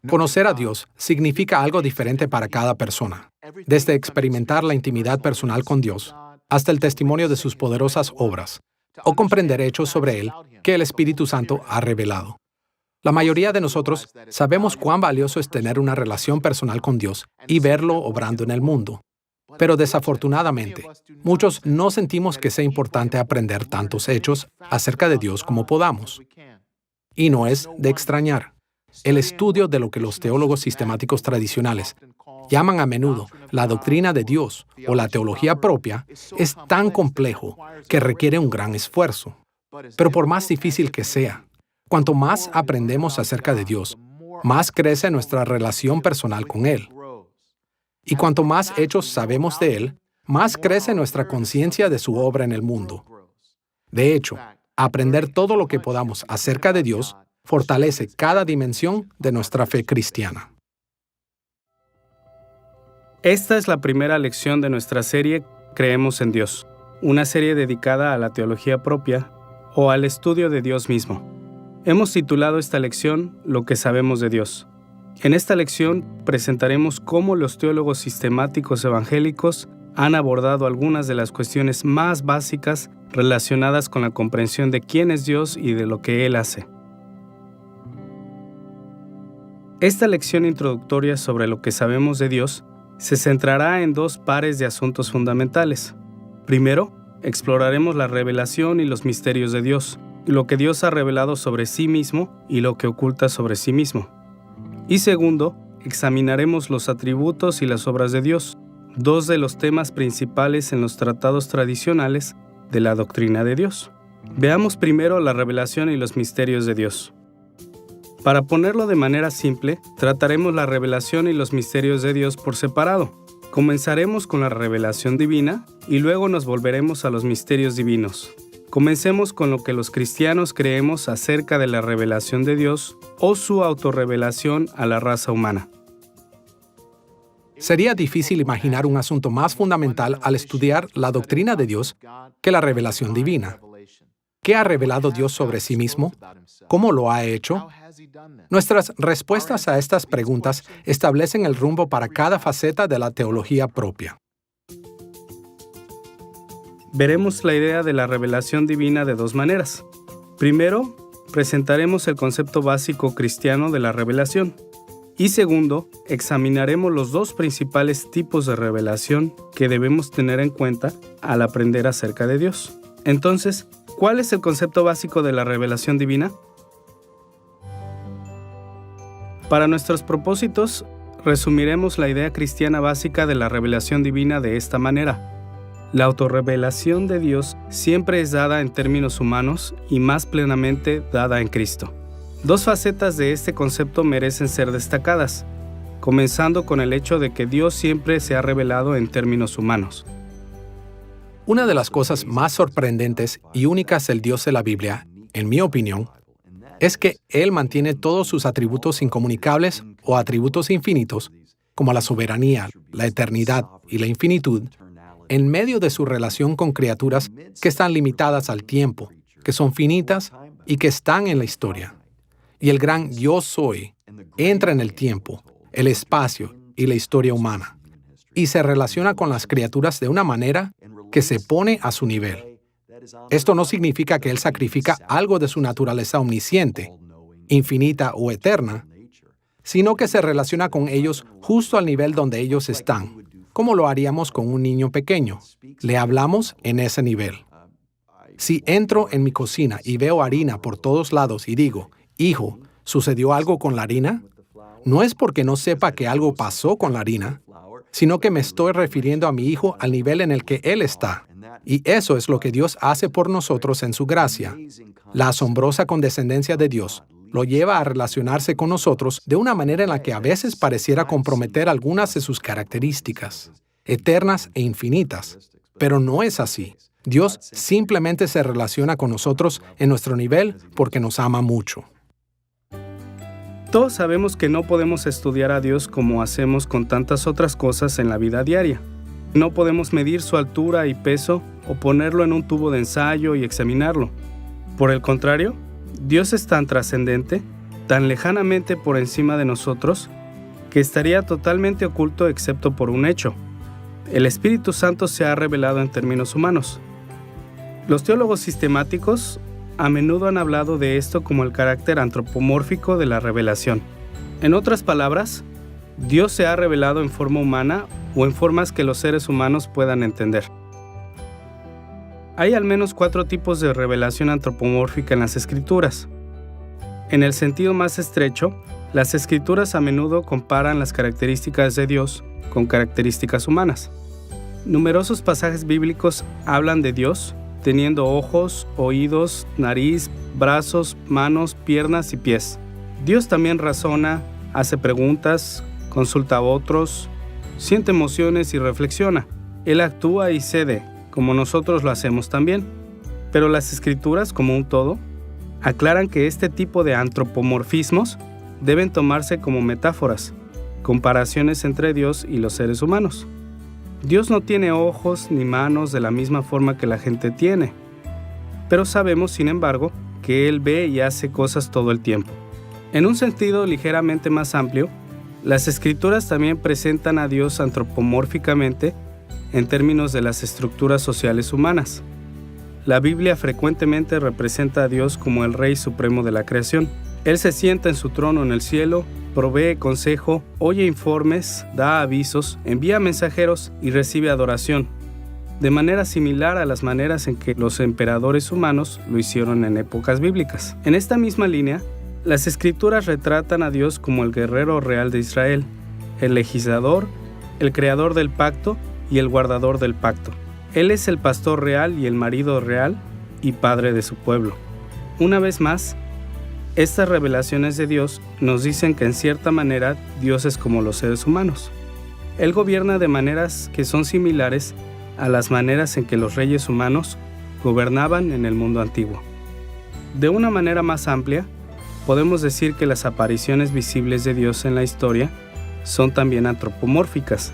Conocer a Dios significa algo diferente para cada persona, desde experimentar la intimidad personal con Dios hasta el testimonio de sus poderosas obras, o comprender hechos sobre Él que el Espíritu Santo ha revelado. La mayoría de nosotros sabemos cuán valioso es tener una relación personal con Dios y verlo obrando en el mundo. Pero desafortunadamente, muchos no sentimos que sea importante aprender tantos hechos acerca de Dios como podamos. Y no es de extrañar. El estudio de lo que los teólogos sistemáticos tradicionales llaman a menudo la doctrina de Dios o la teología propia es tan complejo que requiere un gran esfuerzo. Pero por más difícil que sea, cuanto más aprendemos acerca de Dios, más crece nuestra relación personal con Él. Y cuanto más hechos sabemos de Él, más crece nuestra conciencia de su obra en el mundo. De hecho, aprender todo lo que podamos acerca de Dios fortalece cada dimensión de nuestra fe cristiana. Esta es la primera lección de nuestra serie Creemos en Dios, una serie dedicada a la teología propia o al estudio de Dios mismo. Hemos titulado esta lección Lo que sabemos de Dios. En esta lección presentaremos cómo los teólogos sistemáticos evangélicos han abordado algunas de las cuestiones más básicas relacionadas con la comprensión de quién es Dios y de lo que Él hace. Esta lección introductoria sobre lo que sabemos de Dios se centrará en dos pares de asuntos fundamentales. Primero, exploraremos la revelación y los misterios de Dios, lo que Dios ha revelado sobre sí mismo y lo que oculta sobre sí mismo. Y segundo, examinaremos los atributos y las obras de Dios, dos de los temas principales en los tratados tradicionales de la doctrina de Dios. Veamos primero la revelación y los misterios de Dios. Para ponerlo de manera simple, trataremos la revelación y los misterios de Dios por separado. Comenzaremos con la revelación divina y luego nos volveremos a los misterios divinos. Comencemos con lo que los cristianos creemos acerca de la revelación de Dios o su autorrevelación a la raza humana. Sería difícil imaginar un asunto más fundamental al estudiar la doctrina de Dios que la revelación divina. ¿Qué ha revelado Dios sobre sí mismo? ¿Cómo lo ha hecho? Nuestras respuestas a estas preguntas establecen el rumbo para cada faceta de la teología propia. Veremos la idea de la revelación divina de dos maneras. Primero, presentaremos el concepto básico cristiano de la revelación. Y segundo, examinaremos los dos principales tipos de revelación que debemos tener en cuenta al aprender acerca de Dios. Entonces, ¿cuál es el concepto básico de la revelación divina? Para nuestros propósitos, resumiremos la idea cristiana básica de la revelación divina de esta manera. La autorrevelación de Dios siempre es dada en términos humanos y más plenamente dada en Cristo. Dos facetas de este concepto merecen ser destacadas, comenzando con el hecho de que Dios siempre se ha revelado en términos humanos. Una de las cosas más sorprendentes y únicas del Dios de la Biblia, en mi opinión, es que Él mantiene todos sus atributos incomunicables o atributos infinitos, como la soberanía, la eternidad y la infinitud, en medio de su relación con criaturas que están limitadas al tiempo, que son finitas y que están en la historia. Y el gran Yo Soy entra en el tiempo, el espacio y la historia humana, y se relaciona con las criaturas de una manera que se pone a su nivel. Esto no significa que Él sacrifica algo de su naturaleza omnisciente, infinita o eterna, sino que se relaciona con ellos justo al nivel donde ellos están, como lo haríamos con un niño pequeño. Le hablamos en ese nivel. Si entro en mi cocina y veo harina por todos lados y digo, hijo, ¿sucedió algo con la harina? No es porque no sepa que algo pasó con la harina, sino que me estoy refiriendo a mi hijo al nivel en el que él está. Y eso es lo que Dios hace por nosotros en su gracia. La asombrosa condescendencia de Dios lo lleva a relacionarse con nosotros de una manera en la que a veces pareciera comprometer algunas de sus características, eternas e infinitas. Pero no es así. Dios simplemente se relaciona con nosotros en nuestro nivel porque nos ama mucho. Todos sabemos que no podemos estudiar a Dios como hacemos con tantas otras cosas en la vida diaria. No podemos medir su altura y peso o ponerlo en un tubo de ensayo y examinarlo. Por el contrario, Dios es tan trascendente tan lejanamente por encima de nosotros que estaría totalmente oculto excepto por un hecho. El Espíritu Santo se ha revelado en términos humanos. Los teólogos sistemáticos a menudo han hablado de esto como el carácter antropomórfico de la revelación. En otras palabras, Dios se ha revelado en forma humana o en formas que los seres humanos puedan entender. Hay al menos 4 tipos de revelación antropomórfica en las Escrituras. En el sentido más estrecho, las Escrituras a menudo comparan las características de Dios con características humanas. Numerosos pasajes bíblicos hablan de Dios teniendo ojos, oídos, nariz, brazos, manos, piernas y pies. Dios también razona, hace preguntas, consulta a otros, siente emociones y reflexiona. Él actúa y cede, como nosotros lo hacemos también. Pero las Escrituras, como un todo, aclaran que este tipo de antropomorfismos deben tomarse como metáforas, comparaciones entre Dios y los seres humanos. Dios no tiene ojos ni manos de la misma forma que la gente tiene, pero sabemos, sin embargo, que Él ve y hace cosas todo el tiempo. En un sentido ligeramente más amplio, las Escrituras también presentan a Dios antropomórficamente en términos de las estructuras sociales humanas. La Biblia frecuentemente representa a Dios como el Rey Supremo de la creación. Él se sienta en su trono en el cielo, provee consejo, oye informes, da avisos, envía mensajeros y recibe adoración, de manera similar a las maneras en que los emperadores humanos lo hicieron en épocas bíblicas. En esta misma línea, las Escrituras retratan a Dios como el guerrero real de Israel, el legislador, el creador del pacto y el guardador del pacto. Él es el pastor real y el marido real y padre de su pueblo. Una vez más, estas revelaciones de Dios nos dicen que en cierta manera Dios es como los seres humanos. Él gobierna de maneras que son similares a las maneras en que los reyes humanos gobernaban en el mundo antiguo. De una manera más amplia, podemos decir que las apariciones visibles de Dios en la historia son también antropomórficas.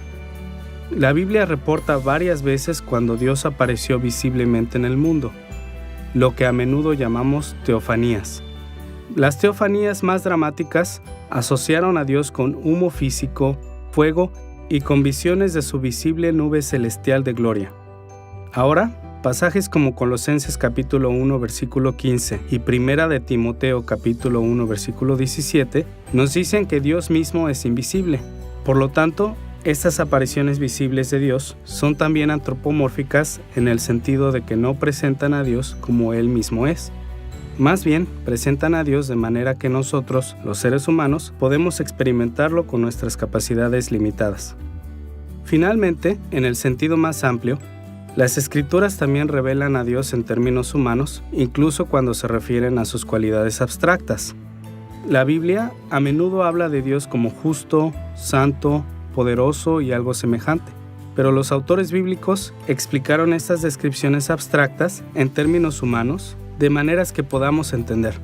La Biblia reporta varias veces cuando Dios apareció visiblemente en el mundo, lo que a menudo llamamos teofanías. Las teofanías más dramáticas asociaron a Dios con humo físico, fuego y con visiones de su visible nube celestial de gloria. Ahora, pasajes como Colosenses capítulo 1 versículo 15 y Primera de Timoteo capítulo 1 versículo 17 nos dicen que Dios mismo es invisible. Por lo tanto, estas apariciones visibles de Dios son también antropomórficas en el sentido de que no presentan a Dios como Él mismo es. Más bien, presentan a Dios de manera que nosotros, los seres humanos, podemos experimentarlo con nuestras capacidades limitadas. Finalmente, en el sentido más amplio, las Escrituras también revelan a Dios en términos humanos, incluso cuando se refieren a sus cualidades abstractas. La Biblia a menudo habla de Dios como justo, santo, poderoso y algo semejante, pero los autores bíblicos explicaron estas descripciones abstractas en términos humanos de maneras que podamos entender.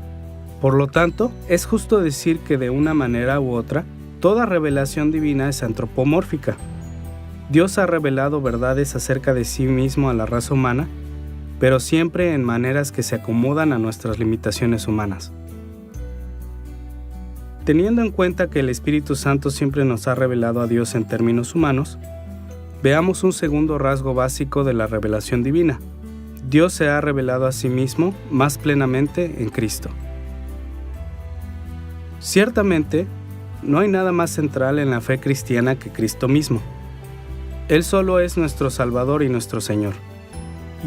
Por lo tanto, es justo decir que de una manera u otra, toda revelación divina es antropomórfica. Dios ha revelado verdades acerca de sí mismo a la raza humana, pero siempre en maneras que se acomodan a nuestras limitaciones humanas. Teniendo en cuenta que el Espíritu Santo siempre nos ha revelado a Dios en términos humanos, veamos un segundo rasgo básico de la revelación divina. Dios se ha revelado a sí mismo más plenamente en Cristo. Ciertamente, no hay nada más central en la fe cristiana que Cristo mismo. Él solo es nuestro Salvador y nuestro Señor,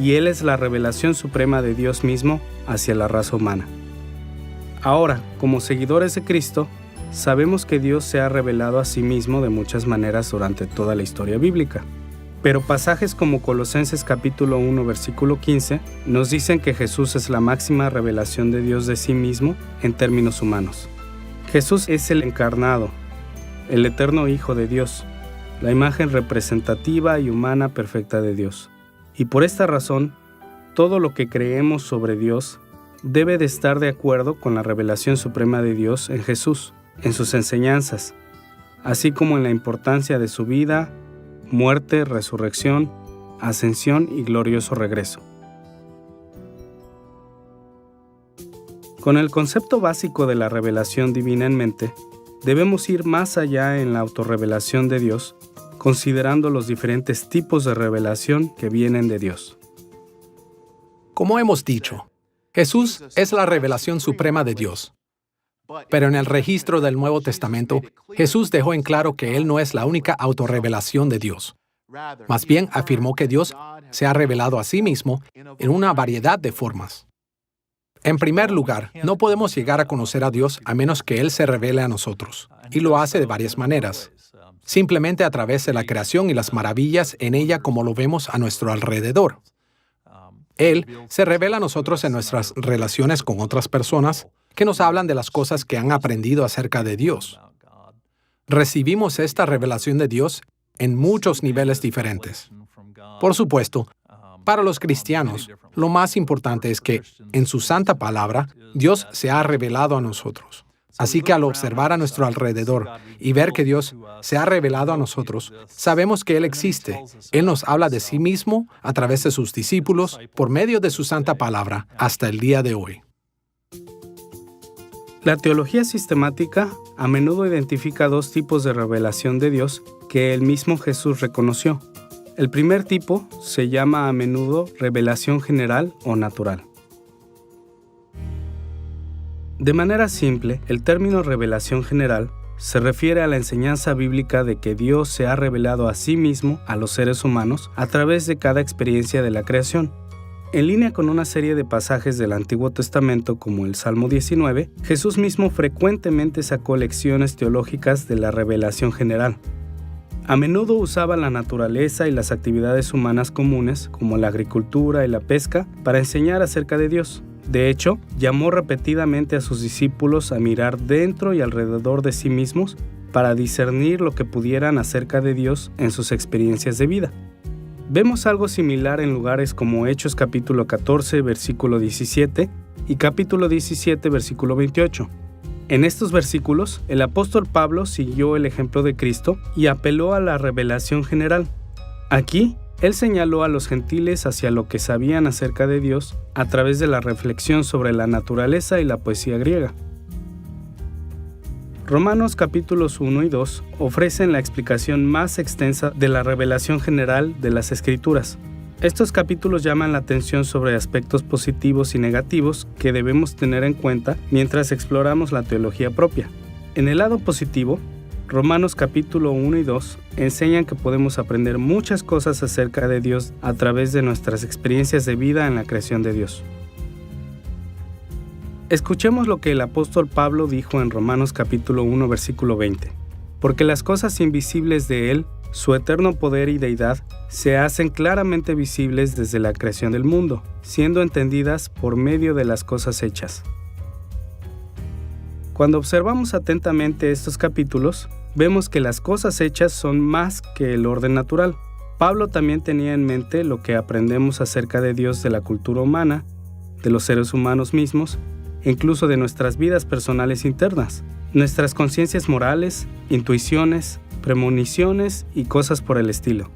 y Él es la revelación suprema de Dios mismo hacia la raza humana. Ahora, como seguidores de Cristo, sabemos que Dios se ha revelado a sí mismo de muchas maneras durante toda la historia bíblica. Pero pasajes como Colosenses capítulo 1 versículo 15 nos dicen que Jesús es la máxima revelación de Dios de sí mismo en términos humanos. Jesús es el encarnado, el eterno Hijo de Dios, la imagen representativa y humana perfecta de Dios. Y por esta razón, todo lo que creemos sobre Dios debe de estar de acuerdo con la revelación suprema de Dios en Jesús, en sus enseñanzas, así como en la importancia de su vida, muerte, resurrección, ascensión y glorioso regreso. Con el concepto básico de la revelación divina en mente, debemos ir más allá en la autorrevelación de Dios, considerando los diferentes tipos de revelación que vienen de Dios. Como hemos dicho, Jesús es la revelación suprema de Dios. Pero en el registro del Nuevo Testamento, Jesús dejó en claro que Él no es la única autorrevelación de Dios. Más bien afirmó que Dios se ha revelado a sí mismo en una variedad de formas. En primer lugar, no podemos llegar a conocer a Dios a menos que Él se revele a nosotros, y lo hace de varias maneras. Simplemente a través de la creación y las maravillas en ella como lo vemos a nuestro alrededor. Él se revela a nosotros en nuestras relaciones con otras personas que nos hablan de las cosas que han aprendido acerca de Dios. Recibimos esta revelación de Dios en muchos niveles diferentes. Por supuesto, para los cristianos, lo más importante es que, en su santa palabra, Dios se ha revelado a nosotros. Así que al observar a nuestro alrededor y ver que Dios se ha revelado a nosotros, sabemos que Él existe. Él nos habla de sí mismo a través de sus discípulos, por medio de su santa palabra, hasta el día de hoy. La teología sistemática a menudo identifica dos tipos de revelación de Dios que el mismo Jesús reconoció. El primer tipo se llama a menudo revelación general o natural. De manera simple, el término revelación general se refiere a la enseñanza bíblica de que Dios se ha revelado a sí mismo a los seres humanos a través de cada experiencia de la creación. En línea con una serie de pasajes del Antiguo Testamento como el Salmo 19, Jesús mismo frecuentemente sacó lecciones teológicas de la revelación general. A menudo usaba la naturaleza y las actividades humanas comunes, como la agricultura y la pesca, para enseñar acerca de Dios. De hecho, llamó repetidamente a sus discípulos a mirar dentro y alrededor de sí mismos para discernir lo que pudieran acerca de Dios en sus experiencias de vida. Vemos algo similar en lugares como Hechos capítulo 14, versículo 17 y capítulo 17, versículo 28. En estos versículos, el apóstol Pablo siguió el ejemplo de Cristo y apeló a la revelación general. Aquí, él señaló a los gentiles hacia lo que sabían acerca de Dios a través de la reflexión sobre la naturaleza y la poesía griega. Romanos capítulos 1 y 2 ofrecen la explicación más extensa de la revelación general de las Escrituras. Estos capítulos llaman la atención sobre aspectos positivos y negativos que debemos tener en cuenta mientras exploramos la teología propia. En el lado positivo, Romanos capítulo 1 y 2 enseñan que podemos aprender muchas cosas acerca de Dios a través de nuestras experiencias de vida en la creación de Dios. Escuchemos lo que el apóstol Pablo dijo en Romanos capítulo 1 versículo 20. Porque las cosas invisibles de Él, su eterno poder y deidad, se hacen claramente visibles desde la creación del mundo, siendo entendidas por medio de las cosas hechas. Cuando observamos atentamente estos capítulos, vemos que las cosas hechas son más que el orden natural. Pablo también tenía en mente lo que aprendemos acerca de Dios de la cultura humana, de los seres humanos mismos, e incluso de nuestras vidas personales internas, nuestras conciencias morales, intuiciones, premoniciones y cosas por el estilo.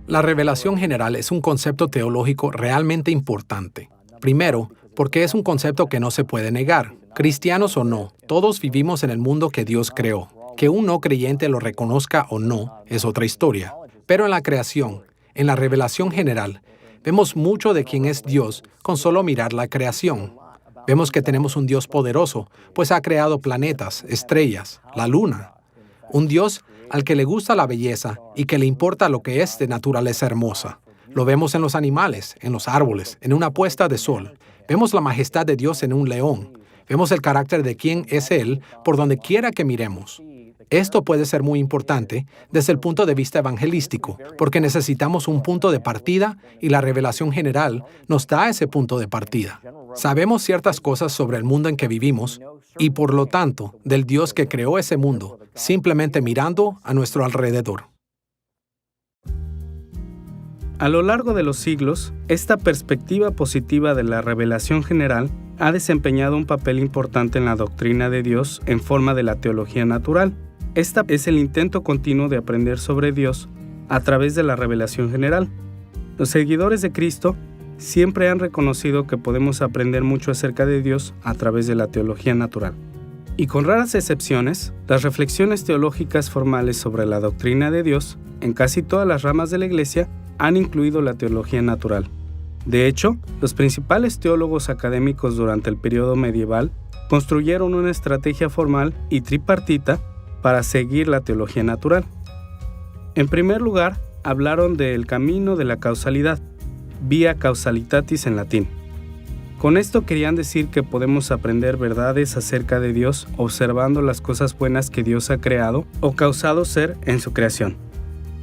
La revelación general es un concepto teológico realmente importante. Primero, porque es un concepto que no se puede negar. Cristianos o no, todos vivimos en el mundo que Dios creó. Que un no creyente lo reconozca o no es otra historia. Pero en la creación, en la revelación general, vemos mucho de quién es Dios con solo mirar la creación. Vemos que tenemos un Dios poderoso, pues ha creado planetas, estrellas, la luna. Un Dios al que le gusta la belleza y que le importa lo que es de naturaleza hermosa. Lo vemos en los animales, en los árboles, en una puesta de sol. Vemos la majestad de Dios en un león. Vemos el carácter de quién es Él por donde quiera que miremos. Esto puede ser muy importante desde el punto de vista evangelístico, porque necesitamos un punto de partida y la revelación general nos da ese punto de partida. Sabemos ciertas cosas sobre el mundo en que vivimos y, por lo tanto, del Dios que creó ese mundo, simplemente mirando a nuestro alrededor. A lo largo de los siglos, esta perspectiva positiva de la revelación general ha desempeñado un papel importante en la doctrina de Dios en forma de la teología natural. Esta es el intento continuo de aprender sobre Dios a través de la revelación general. Los seguidores de Cristo siempre han reconocido que podemos aprender mucho acerca de Dios a través de la teología natural. Y con raras excepciones, las reflexiones teológicas formales sobre la doctrina de Dios, en casi todas las ramas de la Iglesia, han incluido la teología natural. De hecho, los principales teólogos académicos durante el periodo medieval construyeron una estrategia formal y tripartita para seguir la teología natural. En primer lugar, hablaron del camino de la causalidad, via causalitatis en latín. Con esto querían decir que podemos aprender verdades acerca de Dios observando las cosas buenas que Dios ha creado o causado ser en su creación.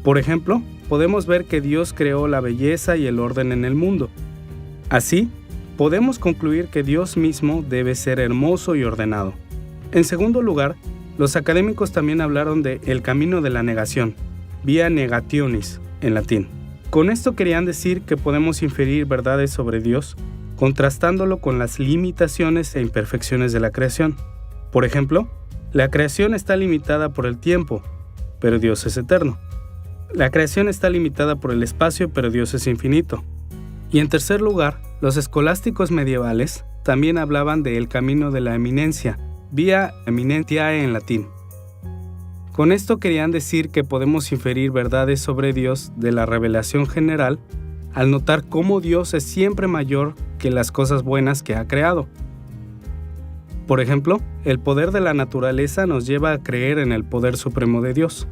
Por ejemplo, podemos ver que Dios creó la belleza y el orden en el mundo. Así, podemos concluir que Dios mismo debe ser hermoso y ordenado. En segundo lugar, los académicos también hablaron de el camino de la negación, via negationis en latín. Con esto querían decir que podemos inferir verdades sobre Dios, contrastándolo con las limitaciones e imperfecciones de la creación. Por ejemplo, la creación está limitada por el tiempo, pero Dios es eterno. La creación está limitada por el espacio, pero Dios es infinito. Y en tercer lugar, los escolásticos medievales también hablaban del camino de la eminencia, via eminentiae en latín. Con esto querían decir que podemos inferir verdades sobre Dios de la revelación general al notar cómo Dios es siempre mayor que las cosas buenas que ha creado. Por ejemplo, el poder de la naturaleza nos lleva a creer en el poder supremo de Dios.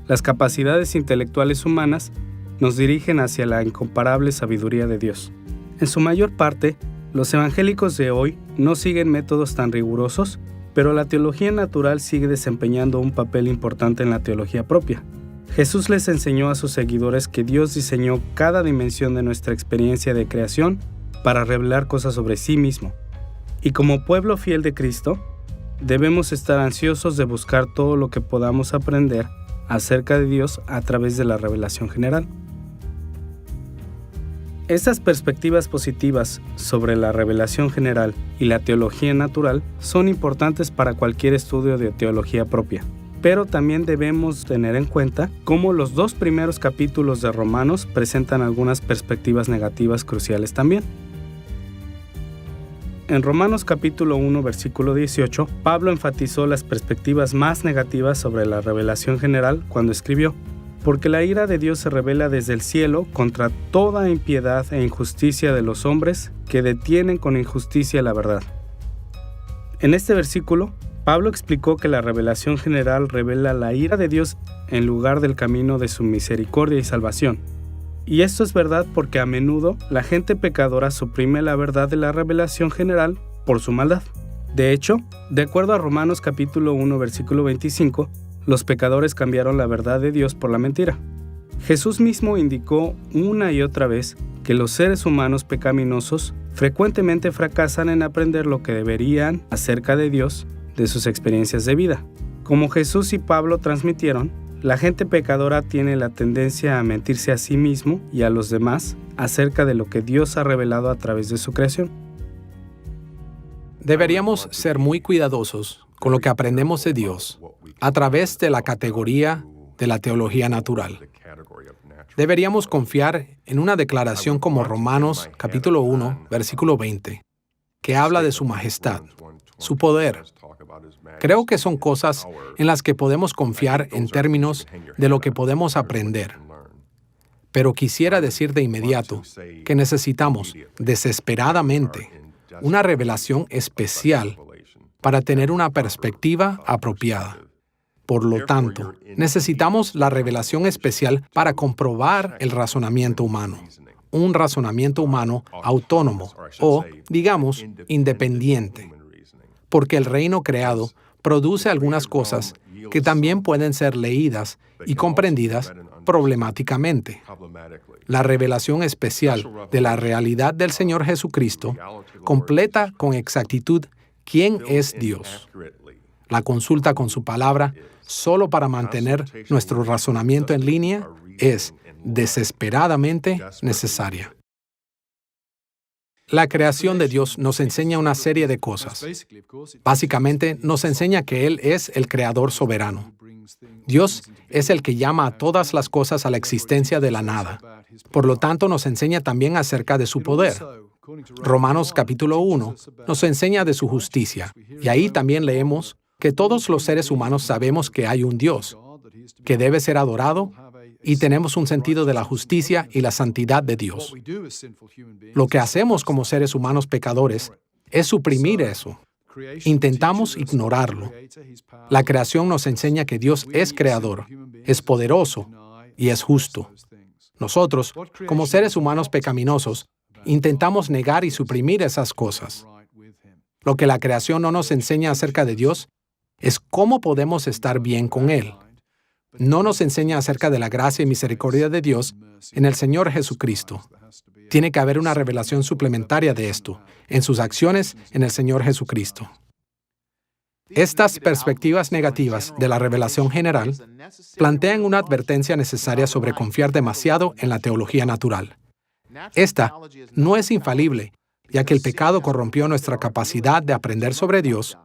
Las capacidades intelectuales humanas nos dirigen hacia la incomparable sabiduría de Dios. En su mayor parte, los evangélicos de hoy no siguen métodos tan rigurosos, pero la teología natural sigue desempeñando un papel importante en la teología propia. Jesús les enseñó a sus seguidores que Dios diseñó cada dimensión de nuestra experiencia de creación para revelar cosas sobre sí mismo. Y como pueblo fiel de Cristo, debemos estar ansiosos de buscar todo lo que podamos aprender acerca de Dios a través de la revelación general. Estas perspectivas positivas sobre la revelación general y la teología natural son importantes para cualquier estudio de teología propia. Pero también debemos tener en cuenta cómo los 2 primeros capítulos de Romanos presentan algunas perspectivas negativas cruciales también. En Romanos capítulo 1, versículo 18, Pablo enfatizó las perspectivas más negativas sobre la revelación general cuando escribió: «Porque la ira de Dios se revela desde el cielo contra toda impiedad e injusticia de los hombres que detienen con injusticia la verdad». En este versículo, Pablo explicó que la revelación general revela la ira de Dios en lugar del camino de su misericordia y salvación. Y esto es verdad porque a menudo la gente pecadora suprime la verdad de la revelación general por su maldad. De hecho, de acuerdo a Romanos capítulo 1, versículo 25, los pecadores cambiaron la verdad de Dios por la mentira. Jesús mismo indicó una y otra vez que los seres humanos pecaminosos frecuentemente fracasan en aprender lo que deberían acerca de Dios de sus experiencias de vida. Como Jesús y Pablo transmitieron, la gente pecadora tiene la tendencia a mentirse a sí mismo y a los demás acerca de lo que Dios ha revelado a través de su creación. Deberíamos ser muy cuidadosos con lo que aprendemos de Dios a través de la categoría de la teología natural. Deberíamos confiar en una declaración como Romanos capítulo 1, versículo 20, que habla de su majestad, su poder. Creo que son cosas en las que podemos confiar en términos de lo que podemos aprender. Pero quisiera decir de inmediato que necesitamos desesperadamente una revelación especial para tener una perspectiva apropiada. Por lo tanto, necesitamos la revelación especial para comprobar el razonamiento humano. Un razonamiento humano autónomo o, digamos, independiente. Porque el reino creado produce algunas cosas que también pueden ser leídas y comprendidas problemáticamente. La revelación especial de la realidad del Señor Jesucristo completa con exactitud quién es Dios. La consulta con su palabra, solo para mantener nuestro razonamiento en línea, es desesperadamente necesaria. La creación de Dios nos enseña una serie de cosas. Básicamente, nos enseña que Él es el creador soberano. Dios es el que llama a todas las cosas a la existencia de la nada. Por lo tanto, nos enseña también acerca de su poder. Romanos capítulo 1 nos enseña de su justicia, y ahí también leemos que todos los seres humanos sabemos que hay un Dios, que debe ser adorado, y tenemos un sentido de la justicia y la santidad de Dios. Lo que hacemos como seres humanos pecadores es suprimir eso. Intentamos ignorarlo. La creación nos enseña que Dios es creador, es poderoso y es justo. Nosotros, como seres humanos pecaminosos, intentamos negar y suprimir esas cosas. Lo que la creación no nos enseña acerca de Dios es cómo podemos estar bien con Él. No nos enseña acerca de la gracia y misericordia de Dios en el Señor Jesucristo. Tiene que haber una revelación suplementaria de esto, en sus acciones en el Señor Jesucristo. Estas perspectivas negativas de la revelación general plantean una advertencia necesaria sobre confiar demasiado en la teología natural. Esta no es infalible, ya que el pecado corrompió nuestra capacidad de aprender sobre Dios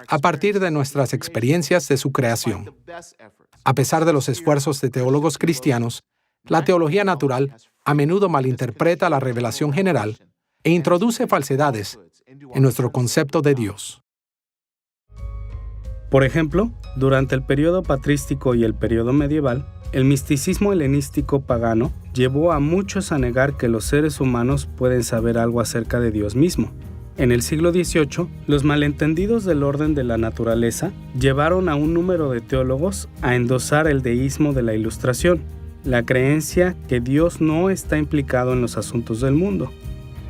a partir de nuestras experiencias de su creación. A pesar de los esfuerzos de teólogos cristianos, la teología natural a menudo malinterpreta la revelación general e introduce falsedades en nuestro concepto de Dios. Por ejemplo, durante el período patrístico y el período medieval, el misticismo helenístico pagano llevó a muchos a negar que los seres humanos pueden saber algo acerca de Dios mismo. En el siglo XVIII, los malentendidos del orden de la naturaleza llevaron a un número de teólogos a endosar el deísmo de la Ilustración, la creencia que Dios no está implicado en los asuntos del mundo.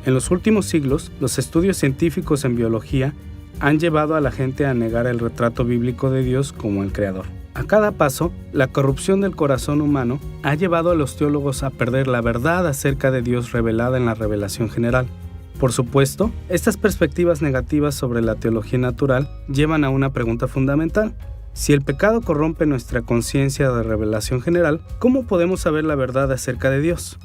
En los últimos siglos, los estudios científicos en biología han llevado a la gente a negar el retrato bíblico de Dios como el Creador. A cada paso, la corrupción del corazón humano ha llevado a los teólogos a perder la verdad acerca de Dios revelada en la revelación general. Por supuesto, estas perspectivas negativas sobre la teología natural llevan a una pregunta fundamental. Si el pecado corrompe nuestra conciencia de revelación general, ¿cómo podemos saber la verdad acerca de Dios?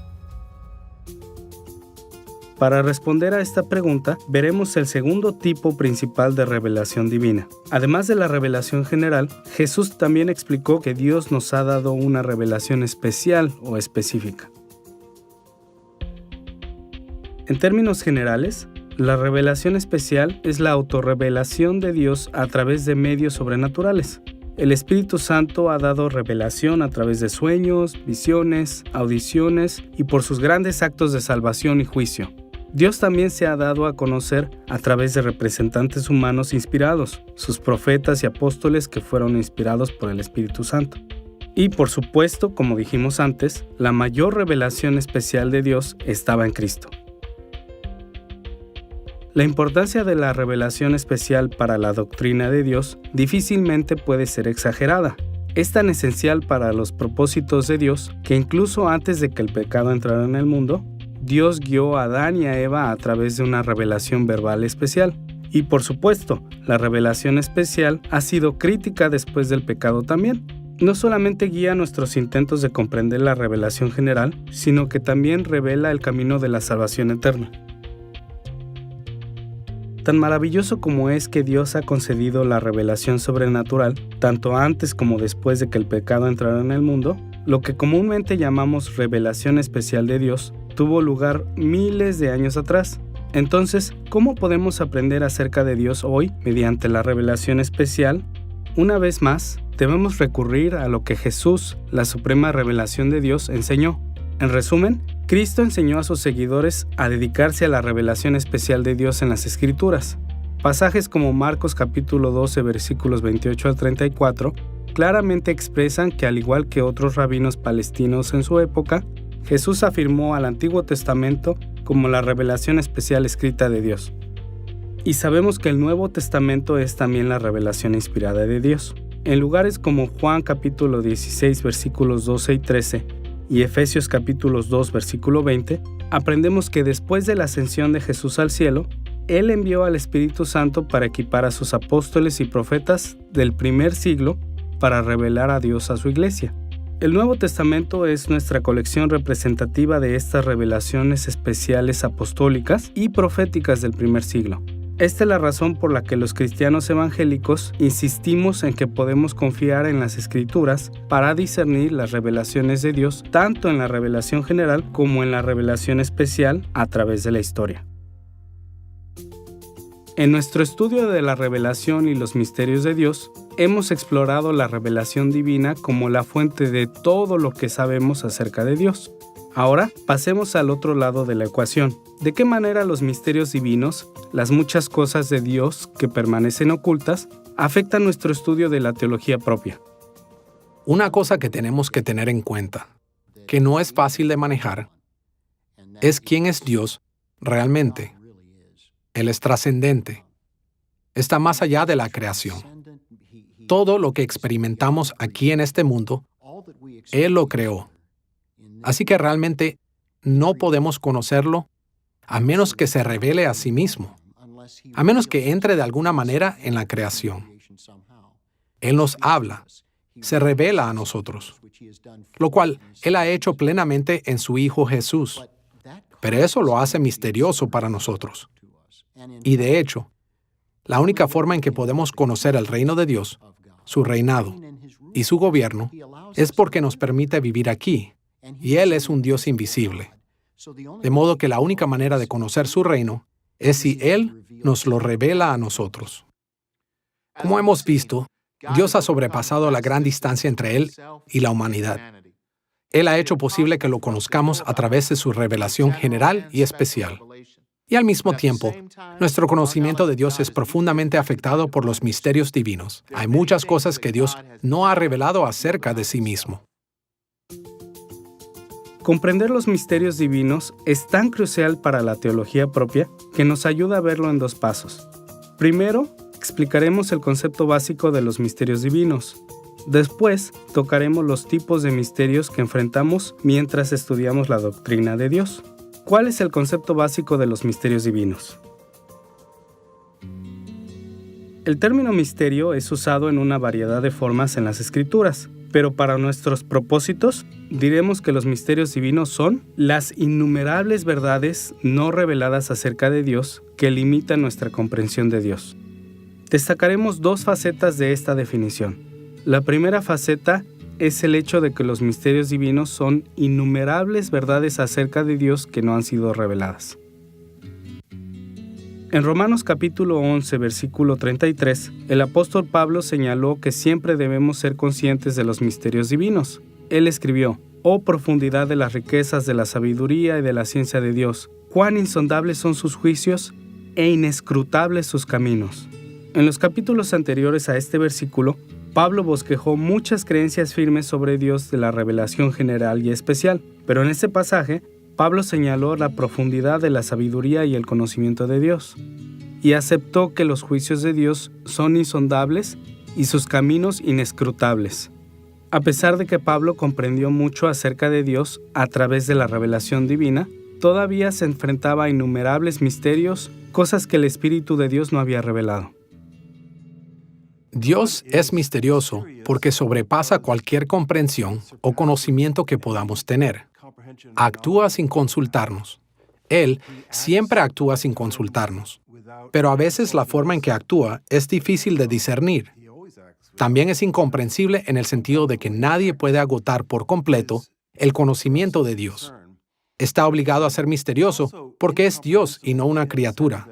Para responder a esta pregunta, veremos el segundo tipo principal de revelación divina. Además de la revelación general, Jesús también explicó que Dios nos ha dado una revelación especial o específica. En términos generales, la revelación especial es la autorrevelación de Dios a través de medios sobrenaturales. El Espíritu Santo ha dado revelación a través de sueños, visiones, audiciones y por sus grandes actos de salvación y juicio. Dios también se ha dado a conocer a través de representantes humanos inspirados, sus profetas y apóstoles que fueron inspirados por el Espíritu Santo. Y por supuesto, como dijimos antes, la mayor revelación especial de Dios estaba en Cristo. La importancia de la revelación especial para la doctrina de Dios difícilmente puede ser exagerada. Es tan esencial para los propósitos de Dios que incluso antes de que el pecado entrara en el mundo, Dios guió a Adán y a Eva a través de una revelación verbal especial. Y por supuesto, la revelación especial ha sido crítica después del pecado también. No solamente guía nuestros intentos de comprender la revelación general, sino que también revela el camino de la salvación eterna. Tan maravilloso como es que Dios ha concedido la revelación sobrenatural, tanto antes como después de que el pecado entrara en el mundo, lo que comúnmente llamamos revelación especial de Dios tuvo lugar miles de años atrás. Entonces, ¿cómo podemos aprender acerca de Dios hoy mediante la revelación especial? Una vez más, debemos recurrir a lo que Jesús, la suprema revelación de Dios, enseñó. En resumen, Cristo enseñó a sus seguidores a dedicarse a la revelación especial de Dios en las Escrituras. Pasajes como Marcos capítulo 12, versículos 28 al 34, claramente expresan que al igual que otros rabinos palestinos en su época, Jesús afirmó al Antiguo Testamento como la revelación especial escrita de Dios. Y sabemos que el Nuevo Testamento es también la revelación inspirada de Dios. En lugares como Juan capítulo 16, versículos 12 y 13, y Efesios capítulos 2, versículo 20, aprendemos que después de la ascensión de Jesús al cielo, Él envió al Espíritu Santo para equipar a sus apóstoles y profetas del primer siglo para revelar a Dios a su iglesia. El Nuevo Testamento es nuestra colección representativa de estas revelaciones especiales apostólicas y proféticas del primer siglo. Esta es la razón por la que los cristianos evangélicos insistimos en que podemos confiar en las Escrituras para discernir las revelaciones de Dios, tanto en la revelación general como en la revelación especial a través de la historia. En nuestro estudio de la revelación y los misterios de Dios, hemos explorado la revelación divina como la fuente de todo lo que sabemos acerca de Dios. Ahora, pasemos al otro lado de la ecuación. ¿De qué manera los misterios divinos, las muchas cosas de Dios que permanecen ocultas, afectan nuestro estudio de la teología propia? Una cosa que tenemos que tener en cuenta, que no es fácil de manejar, es quién es Dios realmente. Él es trascendente. Está más allá de la creación. Todo lo que experimentamos aquí en este mundo, Él lo creó. Así que realmente no podemos conocerlo a menos que se revele a sí mismo, a menos que entre de alguna manera en la creación. Él nos habla, se revela a nosotros, lo cual Él ha hecho plenamente en su Hijo Jesús. Pero eso lo hace misterioso para nosotros. Y de hecho, la única forma en que podemos conocer el reino de Dios, su reinado y su gobierno, es porque nos permite vivir aquí, y Él es un Dios invisible. De modo que la única manera de conocer su reino es si Él nos lo revela a nosotros. Como hemos visto, Dios ha sobrepasado la gran distancia entre Él y la humanidad. Él ha hecho posible que lo conozcamos a través de su revelación general y especial. Y al mismo tiempo, nuestro conocimiento de Dios es profundamente afectado por los misterios divinos. Hay muchas cosas que Dios no ha revelado acerca de sí mismo. Comprender los misterios divinos es tan crucial para la teología propia que nos ayuda a verlo en dos pasos. Primero, explicaremos el concepto básico de los misterios divinos. Después, tocaremos los tipos de misterios que enfrentamos mientras estudiamos la doctrina de Dios. ¿Cuál es el concepto básico de los misterios divinos? El término misterio es usado en una variedad de formas en las Escrituras, pero para nuestros propósitos, diremos que los misterios divinos son las innumerables verdades no reveladas acerca de Dios que limitan nuestra comprensión de Dios. Destacaremos dos facetas de esta definición. La primera faceta es el hecho de que los misterios divinos son innumerables verdades acerca de Dios que no han sido reveladas. En Romanos capítulo 11, versículo 33, el apóstol Pablo señaló que siempre debemos ser conscientes de los misterios divinos. Él escribió: «Oh profundidad de las riquezas de la sabiduría y de la ciencia de Dios, cuán insondables son sus juicios e inescrutables sus caminos». En los capítulos anteriores a este versículo, Pablo bosquejó muchas creencias firmes sobre Dios de la revelación general y especial, pero en este pasaje, Pablo señaló la profundidad de la sabiduría y el conocimiento de Dios, y aceptó que los juicios de Dios son insondables y sus caminos inescrutables. A pesar de que Pablo comprendió mucho acerca de Dios a través de la revelación divina, todavía se enfrentaba a innumerables misterios, cosas que el Espíritu de Dios no había revelado. Dios es misterioso porque sobrepasa cualquier comprensión o conocimiento que podamos tener. Actúa sin consultarnos. Él siempre actúa sin consultarnos. Pero a veces la forma en que actúa es difícil de discernir. También es incomprensible en el sentido de que nadie puede agotar por completo el conocimiento de Dios. Está obligado a ser misterioso porque es Dios y no una criatura.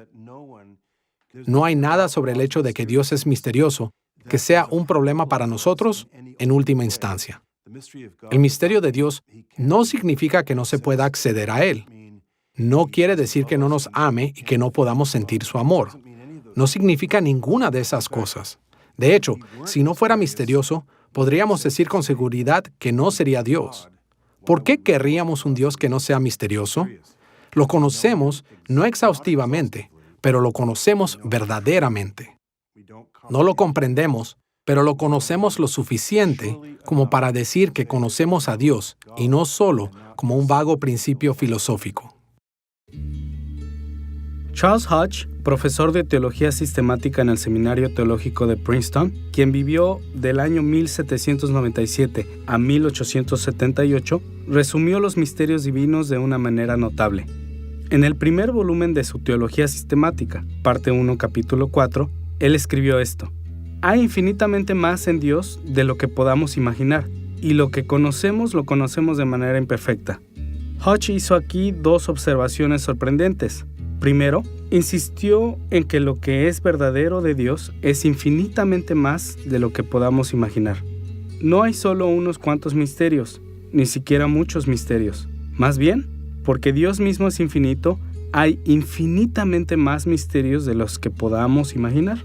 No hay nada sobre el hecho de que Dios es misterioso que sea un problema para nosotros en última instancia. El misterio de Dios no significa que no se pueda acceder a Él. No quiere decir que no nos ame y que no podamos sentir su amor. No significa ninguna de esas cosas. De hecho, si no fuera misterioso, podríamos decir con seguridad que no sería Dios. ¿Por qué querríamos un Dios que no sea misterioso? Lo conocemos no exhaustivamente, pero lo conocemos verdaderamente. No lo comprendemos, pero lo conocemos lo suficiente como para decir que conocemos a Dios y no solo como un vago principio filosófico. Charles Hodge, profesor de teología sistemática en el Seminario Teológico de Princeton, quien vivió del año 1797 a 1878, resumió los misterios divinos de una manera notable. En el primer volumen de su Teología Sistemática, parte 1, capítulo 4, él escribió esto: hay infinitamente más en Dios de lo que podamos imaginar, y lo que conocemos lo conocemos de manera imperfecta. Hodge hizo aquí dos observaciones sorprendentes. Primero, insistió en que lo que es verdadero de Dios es infinitamente más de lo que podamos imaginar. No hay solo unos cuantos misterios, ni siquiera muchos misterios. Más bien, porque Dios mismo es infinito, hay infinitamente más misterios de los que podamos imaginar.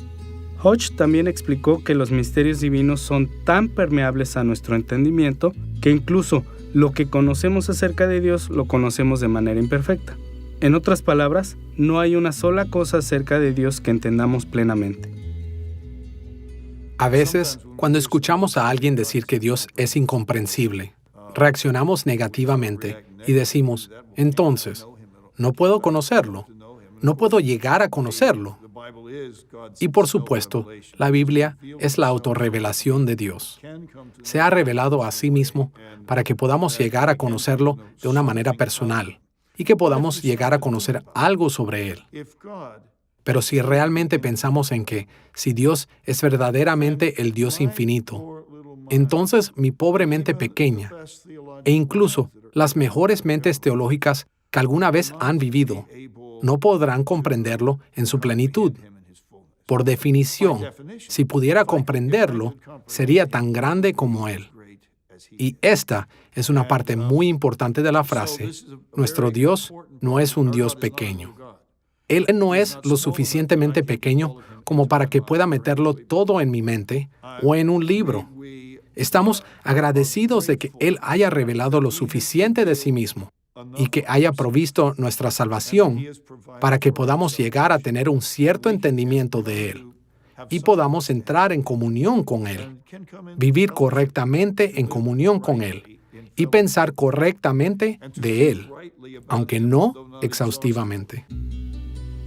Hodge también explicó que los misterios divinos son tan permeables a nuestro entendimiento que incluso lo que conocemos acerca de Dios lo conocemos de manera imperfecta. En otras palabras, no hay una sola cosa acerca de Dios que entendamos plenamente. A veces, cuando escuchamos a alguien decir que Dios es incomprensible, reaccionamos negativamente y decimos, entonces, no puedo conocerlo, no puedo llegar a conocerlo. Y por supuesto, la Biblia es la autorrevelación de Dios. Se ha revelado a sí mismo para que podamos llegar a conocerlo de una manera personal y que podamos llegar a conocer algo sobre Él. Pero si realmente pensamos en que, si Dios es verdaderamente el Dios infinito, entonces mi pobre mente pequeña, e incluso las mejores mentes teológicas que alguna vez han vivido, no podrán comprenderlo en su plenitud. Por definición, si pudiera comprenderlo, sería tan grande como Él. Y esta es una parte muy importante de la frase: nuestro Dios no es un Dios pequeño. Él no es lo suficientemente pequeño como para que pueda meterlo todo en mi mente o en un libro. Estamos agradecidos de que Él haya revelado lo suficiente de sí mismo y que haya provisto nuestra salvación para que podamos llegar a tener un cierto entendimiento de Él y podamos entrar en comunión con Él, vivir correctamente en comunión con Él y pensar correctamente de Él, aunque no exhaustivamente.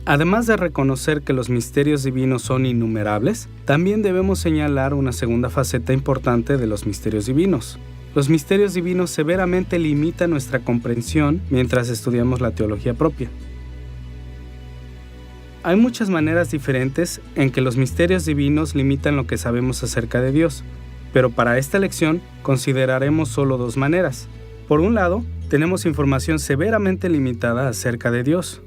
Además de reconocer que los misterios divinos son innumerables, también debemos señalar una segunda faceta importante de los misterios divinos. Los misterios divinos severamente limitan nuestra comprensión mientras estudiamos la teología propia. Hay muchas maneras diferentes en que los misterios divinos limitan lo que sabemos acerca de Dios, pero para esta lección consideraremos solo dos maneras. Por un lado, tenemos información severamente limitada acerca de Dios.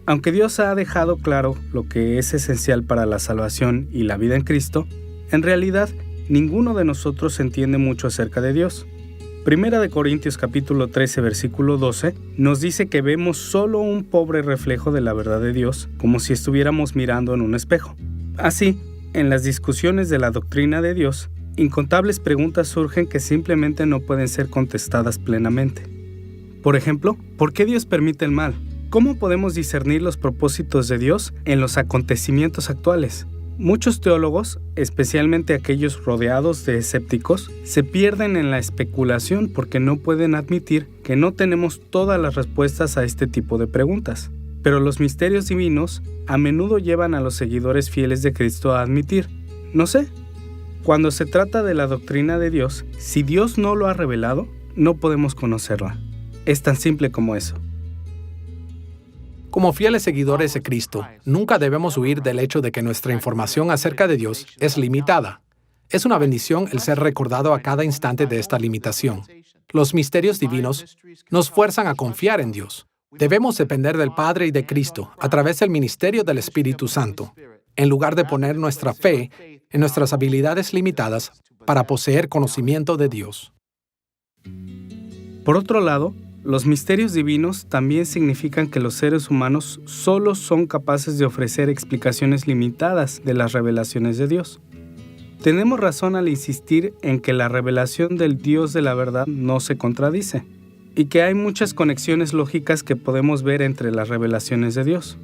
Aunque Dios ha dejado claro lo que es esencial para la salvación y la vida en Cristo, en realidad ninguno de nosotros entiende mucho acerca de Dios. Primera de Corintios capítulo 13, versículo 12, nos dice que vemos solo un pobre reflejo de la verdad de Dios, como si estuviéramos mirando en un espejo. Así, en las discusiones de la doctrina de Dios, incontables preguntas surgen que simplemente no pueden ser contestadas plenamente. Por ejemplo, ¿por qué Dios permite el mal? ¿Cómo podemos discernir los propósitos de Dios en los acontecimientos actuales? Muchos teólogos, especialmente aquellos rodeados de escépticos, se pierden en la especulación porque no pueden admitir que no tenemos todas las respuestas a este tipo de preguntas. Pero los misterios divinos a menudo llevan a los seguidores fieles de Cristo a admitir, no sé, cuando se trata de la doctrina de Dios, si Dios no lo ha revelado, no podemos conocerla. Es tan simple como eso. Como fieles seguidores de Cristo, nunca debemos huir del hecho de que nuestra información acerca de Dios es limitada. Es una bendición el ser recordado a cada instante de esta limitación. Los misterios divinos nos fuerzan a confiar en Dios. Debemos depender del Padre y de Cristo a través del ministerio del Espíritu Santo, en lugar de poner nuestra fe en nuestras habilidades limitadas para poseer conocimiento de Dios. Por otro lado, los misterios divinos también significan que los seres humanos solo son capaces de ofrecer explicaciones limitadas de las revelaciones de Dios. Tenemos razón al insistir en que la revelación del Dios de la verdad no se contradice, y que hay muchas conexiones lógicas que podemos ver entre las revelaciones de Dios.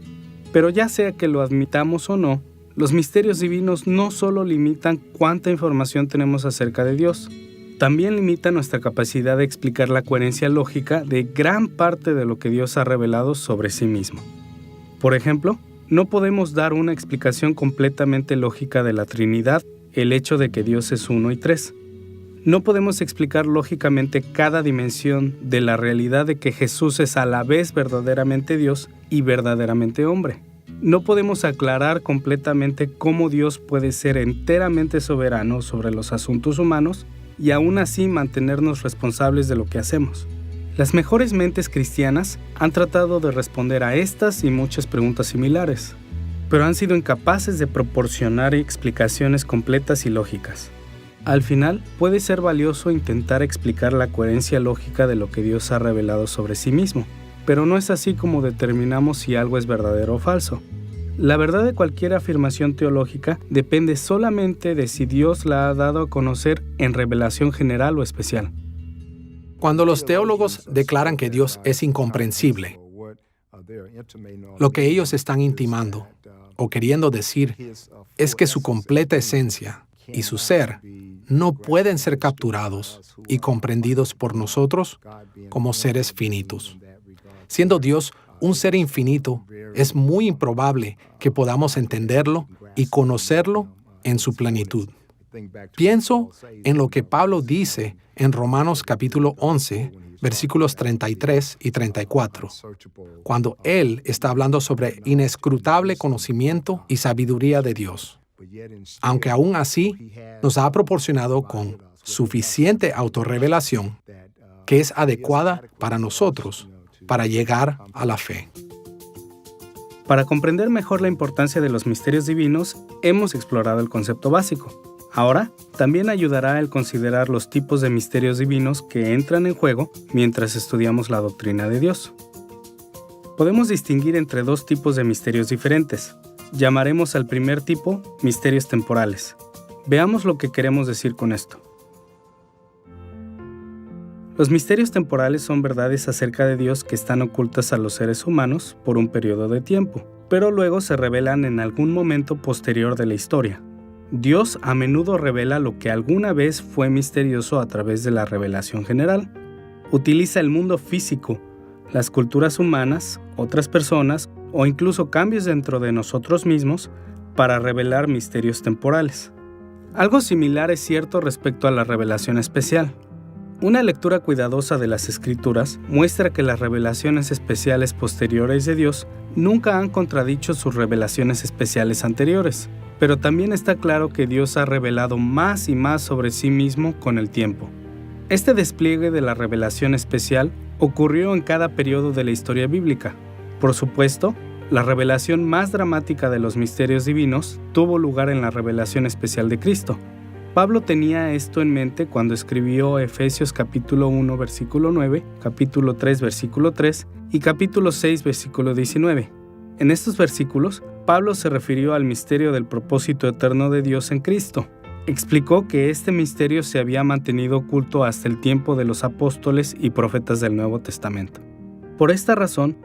Pero ya sea que lo admitamos o no, los misterios divinos no solo limitan cuánta información tenemos acerca de Dios, también limita nuestra capacidad de explicar la coherencia lógica de gran parte de lo que Dios ha revelado sobre sí mismo. Por ejemplo, no podemos dar una explicación completamente lógica de la Trinidad, el hecho de que Dios es uno y tres. No podemos explicar lógicamente cada dimensión de la realidad de que Jesús es a la vez verdaderamente Dios y verdaderamente hombre. No podemos aclarar completamente cómo Dios puede ser enteramente soberano sobre los asuntos humanos y aún así mantenernos responsables de lo que hacemos. Las mejores mentes cristianas han tratado de responder a estas y muchas preguntas similares, pero han sido incapaces de proporcionar explicaciones completas y lógicas. Al final, puede ser valioso intentar explicar la coherencia lógica de lo que Dios ha revelado sobre sí mismo, pero no es así como determinamos si algo es verdadero o falso. La verdad de cualquier afirmación teológica depende solamente de si Dios la ha dado a conocer en revelación general o especial. Cuando los teólogos declaran que Dios es incomprensible, lo que ellos están intimando o queriendo decir es que su completa esencia y su ser no pueden ser capturados y comprendidos por nosotros como seres finitos. Siendo Dios un ser infinito, es muy improbable que podamos entenderlo y conocerlo en su plenitud. Pienso en lo que Pablo dice en Romanos capítulo 11, versículos 33 y 34, cuando él está hablando sobre inescrutable conocimiento y sabiduría de Dios. Aunque aún así nos ha proporcionado con suficiente autorrevelación que es adecuada para nosotros para llegar a la fe. Para comprender mejor la importancia de los misterios divinos, hemos explorado el concepto básico. Ahora, también ayudará el considerar los tipos de misterios divinos que entran en juego mientras estudiamos la doctrina de Dios. Podemos distinguir entre dos tipos de misterios diferentes. Llamaremos al primer tipo misterios temporales. Veamos lo que queremos decir con esto. Los misterios temporales son verdades acerca de Dios que están ocultas a los seres humanos por un periodo de tiempo, pero luego se revelan en algún momento posterior de la historia. Dios a menudo revela lo que alguna vez fue misterioso a través de la revelación general. Utiliza el mundo físico, las culturas humanas, otras personas o incluso cambios dentro de nosotros mismos para revelar misterios temporales. Algo similar es cierto respecto a la revelación especial. Una lectura cuidadosa de las Escrituras muestra que las revelaciones especiales posteriores de Dios nunca han contradicho sus revelaciones especiales anteriores, pero también está claro que Dios ha revelado más y más sobre sí mismo con el tiempo. Este despliegue de la revelación especial ocurrió en cada periodo de la historia bíblica. Por supuesto, la revelación más dramática de los misterios divinos tuvo lugar en la revelación especial de Cristo. Pablo tenía esto en mente cuando escribió Efesios capítulo 1 versículo 9, capítulo 3 versículo 3 y capítulo 6 versículo 19. En estos versículos, Pablo se refirió al misterio del propósito eterno de Dios en Cristo. Explicó que este misterio se había mantenido oculto hasta el tiempo de los apóstoles y profetas del Nuevo Testamento. Por esta razón,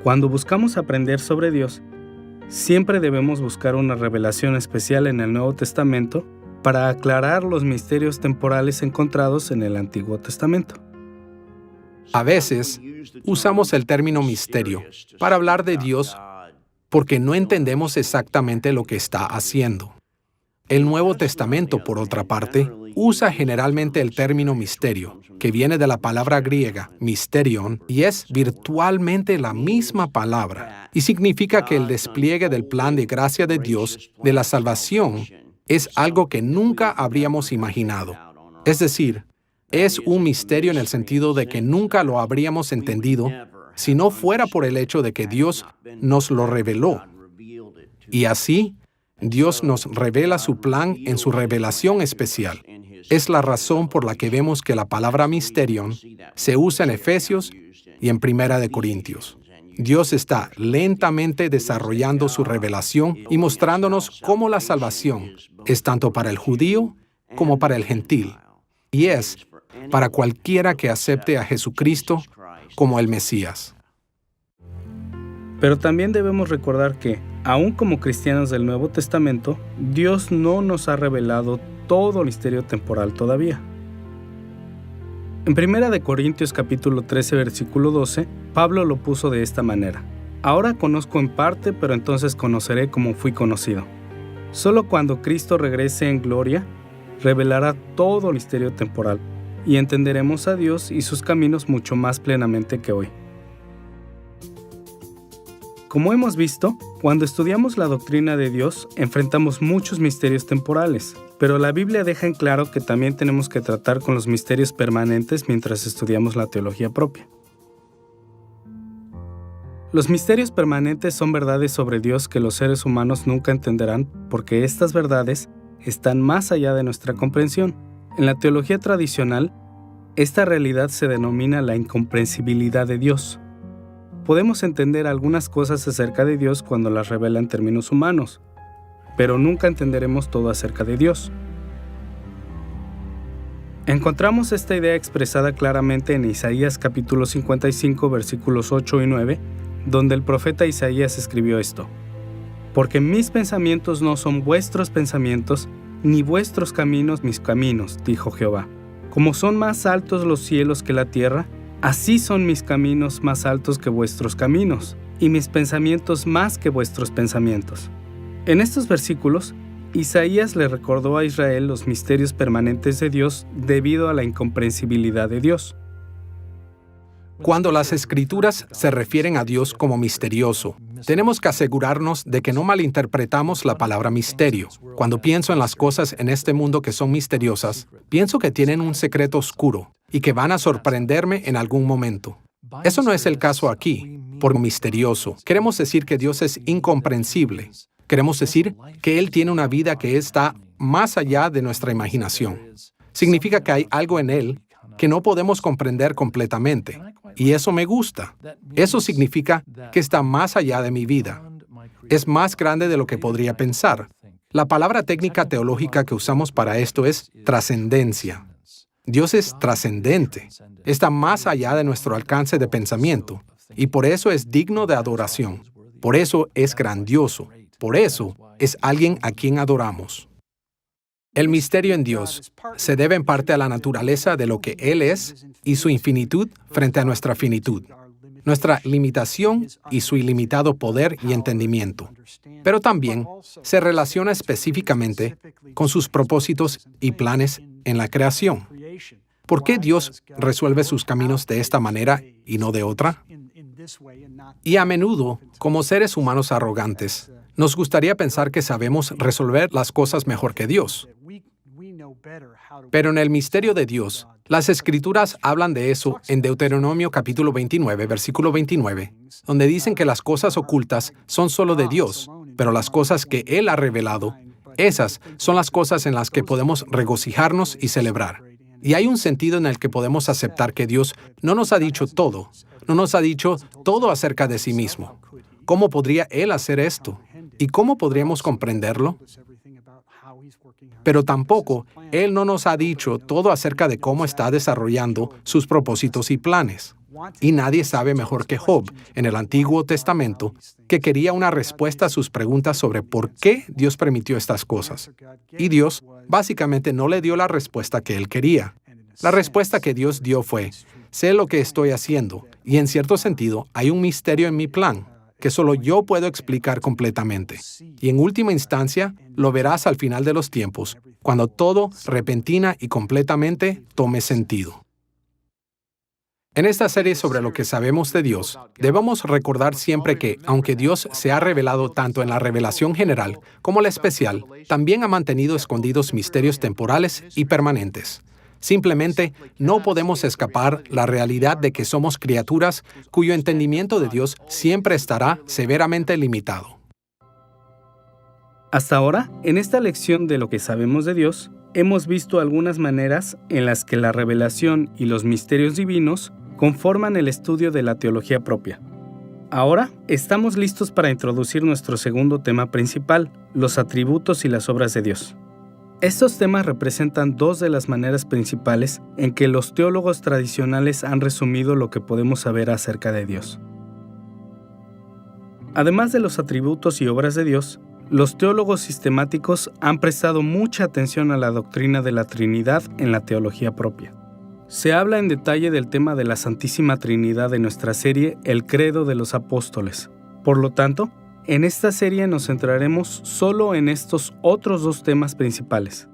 cuando buscamos aprender sobre Dios, siempre debemos buscar una revelación especial en el Nuevo Testamento para aclarar los misterios temporales encontrados en el Antiguo Testamento. A veces, usamos el término misterio para hablar de Dios porque no entendemos exactamente lo que está haciendo. El Nuevo Testamento, por otra parte, usa generalmente el término misterio, que viene de la palabra griega mysterion, y es virtualmente la misma palabra, y significa que el despliegue del plan de gracia de Dios de la salvación es algo que nunca habríamos imaginado. Es decir, es un misterio en el sentido de que nunca lo habríamos entendido si no fuera por el hecho de que Dios nos lo reveló. Y así, Dios nos revela su plan en su revelación especial. Es la razón por la que vemos que la palabra mysterion se usa en Efesios y en Primera de Corintios. Dios está lentamente desarrollando su revelación y mostrándonos cómo la salvación es tanto para el judío como para el gentil, y es para cualquiera que acepte a Jesucristo como el Mesías. Pero también debemos recordar que, aun como cristianos del Nuevo Testamento, Dios no nos ha revelado todo el misterio temporal todavía. En 1 de Corintios capítulo 13, versículo 12, Pablo lo puso de esta manera: Ahora conozco en parte, pero entonces conoceré como fui conocido. Solo cuando Cristo regrese en gloria, revelará todo el misterio temporal, y entenderemos a Dios y sus caminos mucho más plenamente que hoy. Como hemos visto, cuando estudiamos la doctrina de Dios, enfrentamos muchos misterios temporales, pero la Biblia deja en claro que también tenemos que tratar con los misterios permanentes mientras estudiamos la teología propia. Los misterios permanentes son verdades sobre Dios que los seres humanos nunca entenderán porque estas verdades están más allá de nuestra comprensión. En la teología tradicional, esta realidad se denomina la incomprensibilidad de Dios. Podemos entender algunas cosas acerca de Dios cuando las revela en términos humanos, pero nunca entenderemos todo acerca de Dios. Encontramos esta idea expresada claramente en Isaías capítulo 55, versículos 8 y 9, donde el profeta Isaías escribió esto: «Porque mis pensamientos no son vuestros pensamientos, ni vuestros caminos mis caminos, dijo Jehová. Como son más altos los cielos que la tierra, así son mis caminos más altos que vuestros caminos, y mis pensamientos más que vuestros pensamientos». En estos versículos, Isaías le recordó a Israel los misterios permanentes de Dios debido a la incomprensibilidad de Dios. Cuando las Escrituras se refieren a Dios como misterioso, tenemos que asegurarnos de que no malinterpretamos la palabra misterio. Cuando pienso en las cosas en este mundo que son misteriosas, pienso que tienen un secreto oscuro y que van a sorprenderme en algún momento. Eso no es el caso aquí. Por misterioso, queremos decir que Dios es incomprensible. Queremos decir que Él tiene una vida que está más allá de nuestra imaginación. Significa que hay algo en Él que no podemos comprender completamente. Y eso me gusta. Eso significa que está más allá de mi vida. Es más grande de lo que podría pensar. La palabra técnica teológica que usamos para esto es trascendencia. Dios es trascendente. Está más allá de nuestro alcance de pensamiento. Y por eso es digno de adoración. Por eso es grandioso. Por eso es alguien a quien adoramos. El misterio en Dios se debe en parte a la naturaleza de lo que Él es y su infinitud frente a nuestra finitud, nuestra limitación y su ilimitado poder y entendimiento. Pero también se relaciona específicamente con sus propósitos y planes en la creación. ¿Por qué Dios resuelve sus caminos de esta manera y no de otra? Y a menudo, como seres humanos arrogantes, nos gustaría pensar que sabemos resolver las cosas mejor que Dios. Pero en el misterio de Dios, las Escrituras hablan de eso en Deuteronomio capítulo 29, versículo 29, donde dicen que las cosas ocultas son solo de Dios, pero las cosas que Él ha revelado, esas son las cosas en las que podemos regocijarnos y celebrar. Y hay un sentido en el que podemos aceptar que Dios no nos ha dicho todo, no nos ha dicho todo acerca de sí mismo. ¿Cómo podría Él hacer esto? ¿Y cómo podríamos comprenderlo? Pero tampoco Él no nos ha dicho todo acerca de cómo está desarrollando sus propósitos y planes. Y nadie sabe mejor que Job, en el Antiguo Testamento, que quería una respuesta a sus preguntas sobre por qué Dios permitió estas cosas. Y Dios básicamente no le dio la respuesta que él quería. La respuesta que Dios dio fue: sé lo que estoy haciendo, y en cierto sentido hay un misterio en mi plan que solo yo puedo explicar completamente. Y en última instancia, lo verás al final de los tiempos, cuando todo repentina y completamente tome sentido. En esta serie sobre lo que sabemos de Dios, debemos recordar siempre que, aunque Dios se ha revelado tanto en la revelación general como la especial, también ha mantenido escondidos misterios temporales y permanentes. Simplemente no podemos escapar la realidad de que somos criaturas cuyo entendimiento de Dios siempre estará severamente limitado. Hasta ahora, en esta lección de lo que sabemos de Dios, hemos visto algunas maneras en las que la revelación y los misterios divinos conforman el estudio de la teología propia. Ahora estamos listos para introducir nuestro segundo tema principal, los atributos y las obras de Dios. Estos temas representan dos de las maneras principales en que los teólogos tradicionales han resumido lo que podemos saber acerca de Dios. Además de los atributos y obras de Dios, los teólogos sistemáticos han prestado mucha atención a la doctrina de la Trinidad en la teología propia. Se habla en detalle del tema de la Santísima Trinidad en nuestra serie El Credo de los Apóstoles. Por lo tanto, en esta serie nos centraremos solo en estos otros dos temas principales.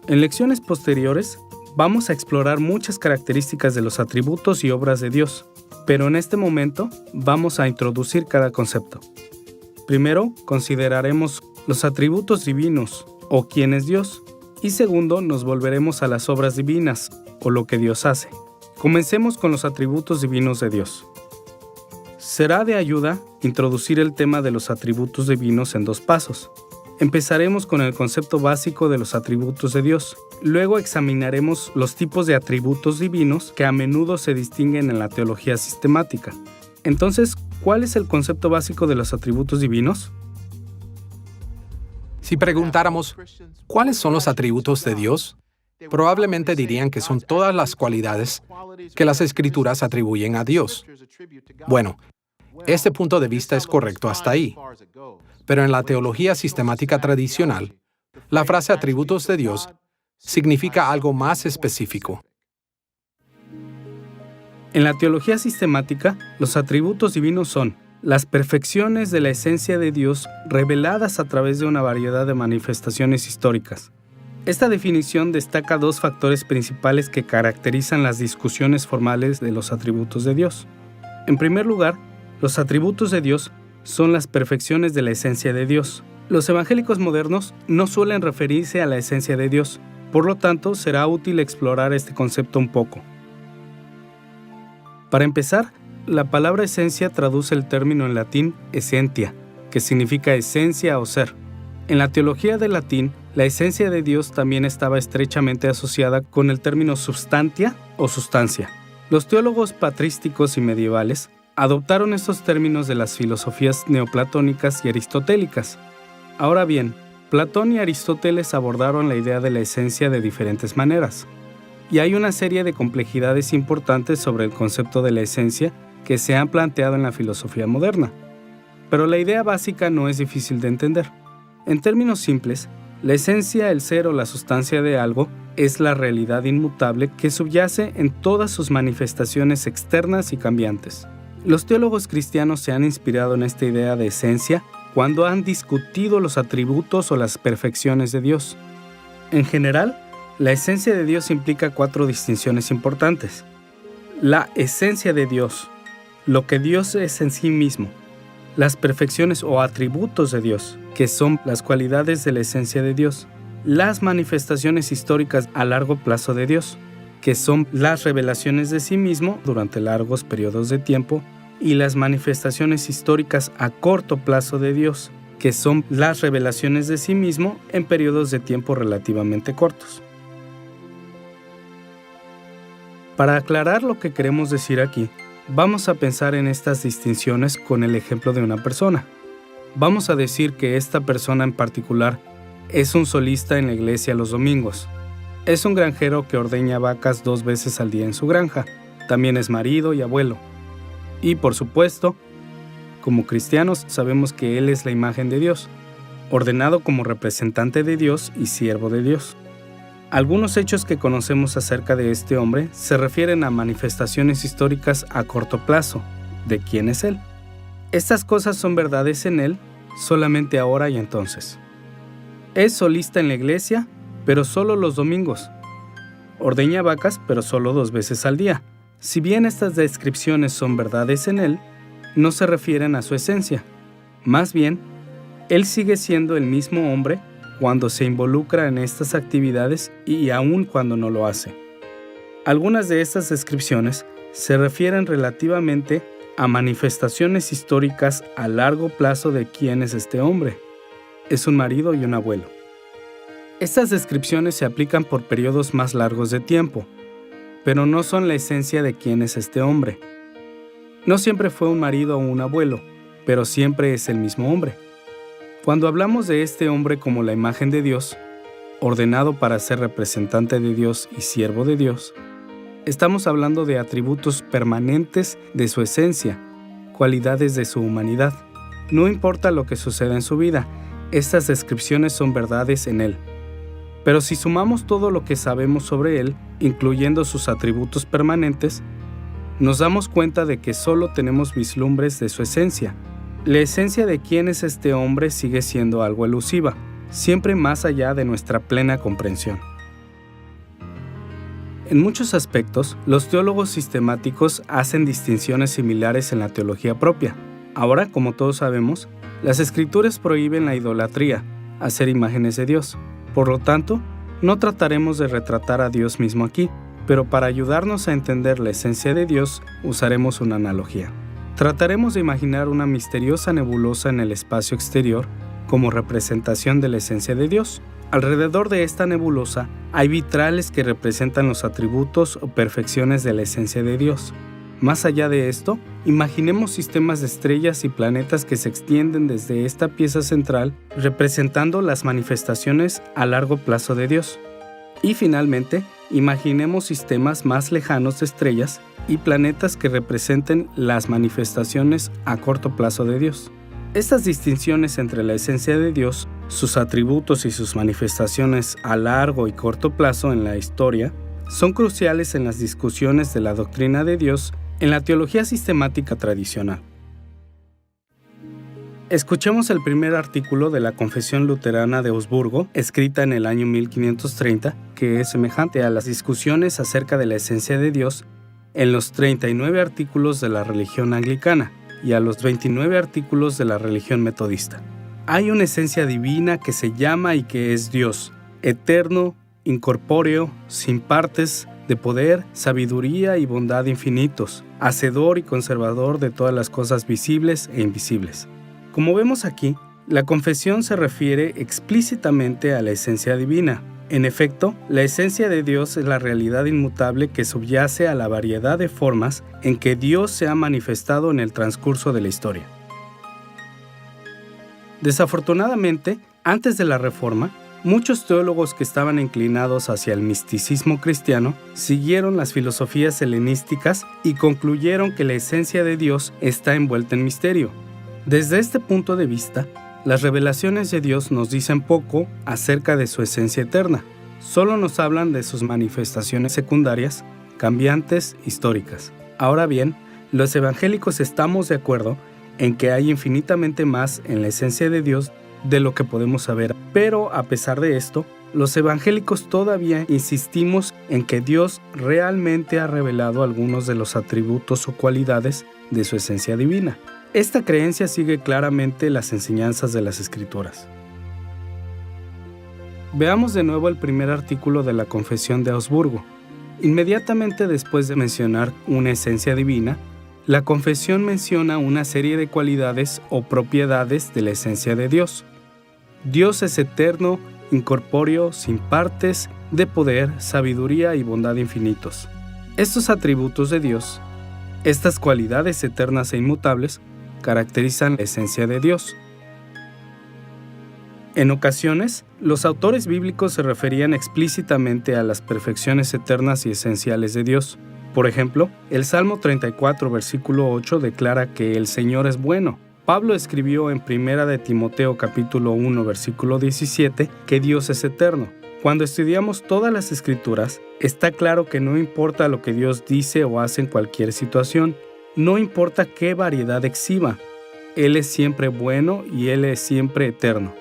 En lecciones posteriores, vamos a explorar muchas características de los atributos y obras de Dios. Pero en este momento vamos a introducir cada concepto. Primero, consideraremos los atributos divinos o quién es Dios. Y segundo, nos volveremos a las obras divinas o lo que Dios hace. Comencemos con los atributos divinos de Dios. Será de ayuda introducir el tema de los atributos divinos en 2 pasos. Empezaremos con el concepto básico de los atributos de Dios. Luego examinaremos los tipos de atributos divinos que a menudo se distinguen en la teología sistemática. Entonces, ¿cuál es el concepto básico de los atributos divinos? Si preguntáramos, ¿cuáles son los atributos de Dios? Probablemente dirían que son todas las cualidades que las Escrituras atribuyen a Dios. Bueno, este punto de vista es correcto hasta ahí. Pero en la teología sistemática tradicional, la frase atributos de Dios significa algo más específico. En la teología sistemática, los atributos divinos son las perfecciones de la esencia de Dios reveladas a través de una variedad de manifestaciones históricas. Esta definición destaca 2 factores principales que caracterizan las discusiones formales de los atributos de Dios. En primer lugar, los atributos de Dios son las perfecciones de la esencia de Dios. Los evangélicos modernos no suelen referirse a la esencia de Dios, por lo tanto, será útil explorar este concepto un poco. Para empezar, la palabra esencia traduce el término en latín essentia, que significa esencia o ser. En la teología del latín, la esencia de Dios también estaba estrechamente asociada con el término substantia o sustancia. Los teólogos patrísticos y medievales adoptaron estos términos de las filosofías neoplatónicas y aristotélicas. Ahora bien, Platón y Aristóteles abordaron la idea de la esencia de diferentes maneras. Y hay una serie de complejidades importantes sobre el concepto de la esencia que se han planteado en la filosofía moderna. Pero la idea básica no es difícil de entender. En términos simples, la esencia, el ser o la sustancia de algo es la realidad inmutable que subyace en todas sus manifestaciones externas y cambiantes. Los teólogos cristianos se han inspirado en esta idea de esencia cuando han discutido los atributos o las perfecciones de Dios. En general, la esencia de Dios implica 4 distinciones importantes. La esencia de Dios, lo que Dios es en sí mismo. Las perfecciones o atributos de Dios, que son las cualidades de la esencia de Dios. Las manifestaciones históricas a largo plazo de Dios, que son las revelaciones de sí mismo durante largos periodos de tiempo, y las manifestaciones históricas a corto plazo de Dios, que son las revelaciones de sí mismo en periodos de tiempo relativamente cortos. Para aclarar lo que queremos decir aquí, vamos a pensar en estas distinciones con el ejemplo de una persona. Vamos a decir que esta persona en particular es un solista en la iglesia los domingos. Es un granjero que ordeña vacas 2 veces al día en su granja. También es marido y abuelo. Y por supuesto, como cristianos sabemos que él es la imagen de Dios, ordenado como representante de Dios y siervo de Dios. Algunos hechos que conocemos acerca de este hombre se refieren a manifestaciones históricas a corto plazo, de quién es él. Estas cosas son verdades en él solamente ahora y entonces. Es solista en la iglesia, pero solo los domingos. Ordeña vacas, pero solo 2 veces al día. Si bien estas descripciones son verdades en él, no se refieren a su esencia. Más bien, él sigue siendo el mismo hombre cuando se involucra en estas actividades y aún cuando no lo hace. Algunas de estas descripciones se refieren relativamente a manifestaciones históricas a largo plazo de quién es este hombre. Es un marido y un abuelo. Estas descripciones se aplican por periodos más largos de tiempo, pero no son la esencia de quién es este hombre. No siempre fue un marido o un abuelo, pero siempre es el mismo hombre. Cuando hablamos de este hombre como la imagen de Dios, ordenado para ser representante de Dios y siervo de Dios, estamos hablando de atributos permanentes de su esencia, cualidades de su humanidad. No importa lo que suceda en su vida, estas descripciones son verdades en él. Pero si sumamos todo lo que sabemos sobre él, incluyendo sus atributos permanentes, nos damos cuenta de que solo tenemos vislumbres de su esencia. La esencia de quién es este hombre sigue siendo algo elusiva, siempre más allá de nuestra plena comprensión. En muchos aspectos, los teólogos sistemáticos hacen distinciones similares en la teología propia. Ahora, como todos sabemos, las Escrituras prohíben la idolatría, hacer imágenes de Dios. Por lo tanto, no trataremos de retratar a Dios mismo aquí, pero para ayudarnos a entender la esencia de Dios, usaremos una analogía. Trataremos de imaginar una misteriosa nebulosa en el espacio exterior como representación de la esencia de Dios. Alrededor de esta nebulosa hay vitrales que representan los atributos o perfecciones de la esencia de Dios. Más allá de esto, imaginemos sistemas de estrellas y planetas que se extienden desde esta pieza central, representando las manifestaciones a largo plazo de Dios. Y finalmente, imaginemos sistemas más lejanos de estrellas y planetas que representen las manifestaciones a corto plazo de Dios. Estas distinciones entre la esencia de Dios, sus atributos y sus manifestaciones a largo y corto plazo en la historia, son cruciales en las discusiones de la doctrina de Dios en la teología sistemática tradicional. Escuchemos el primer artículo de la Confesión Luterana de Augsburgo, escrita en el año 1530, que es semejante a las discusiones acerca de la esencia de Dios en los 39 artículos de la religión anglicana y a los 29 artículos de la religión metodista. Hay una esencia divina que se llama y que es Dios, eterno, incorpóreo, sin partes, de poder, sabiduría y bondad infinitos, hacedor y conservador de todas las cosas visibles e invisibles. Como vemos aquí, la confesión se refiere explícitamente a la esencia divina. En efecto, la esencia de Dios es la realidad inmutable que subyace a la variedad de formas en que Dios se ha manifestado en el transcurso de la historia. Desafortunadamente, antes de la Reforma, muchos teólogos que estaban inclinados hacia el misticismo cristiano siguieron las filosofías helenísticas y concluyeron que la esencia de Dios está envuelta en misterio. Desde este punto de vista, las revelaciones de Dios nos dicen poco acerca de su esencia eterna. Solo nos hablan de sus manifestaciones secundarias, cambiantes, históricas. Ahora bien, los evangélicos estamos de acuerdo en que hay infinitamente más en la esencia de Dios de lo que podemos saber. Pero a pesar de esto, los evangélicos todavía insistimos en que Dios realmente ha revelado algunos de los atributos o cualidades de su esencia divina. Esta creencia sigue claramente las enseñanzas de las Escrituras. Veamos de nuevo el primer artículo de la Confesión de Augsburgo. Inmediatamente después de mencionar una esencia divina, la confesión menciona una serie de cualidades o propiedades de la esencia de Dios. Dios es eterno, incorpóreo, sin partes, de poder, sabiduría y bondad infinitos. Estos atributos de Dios, estas cualidades eternas e inmutables, caracterizan la esencia de Dios. En ocasiones, los autores bíblicos se referían explícitamente a las perfecciones eternas y esenciales de Dios. Por ejemplo, el Salmo 34, versículo 8 declara que el Señor es bueno. Pablo escribió en 1 de Timoteo capítulo 1, versículo 17, que Dios es eterno. Cuando estudiamos todas las Escrituras, está claro que no importa lo que Dios dice o hace en cualquier situación, no importa qué variedad exhiba, Él es siempre bueno y Él es siempre eterno.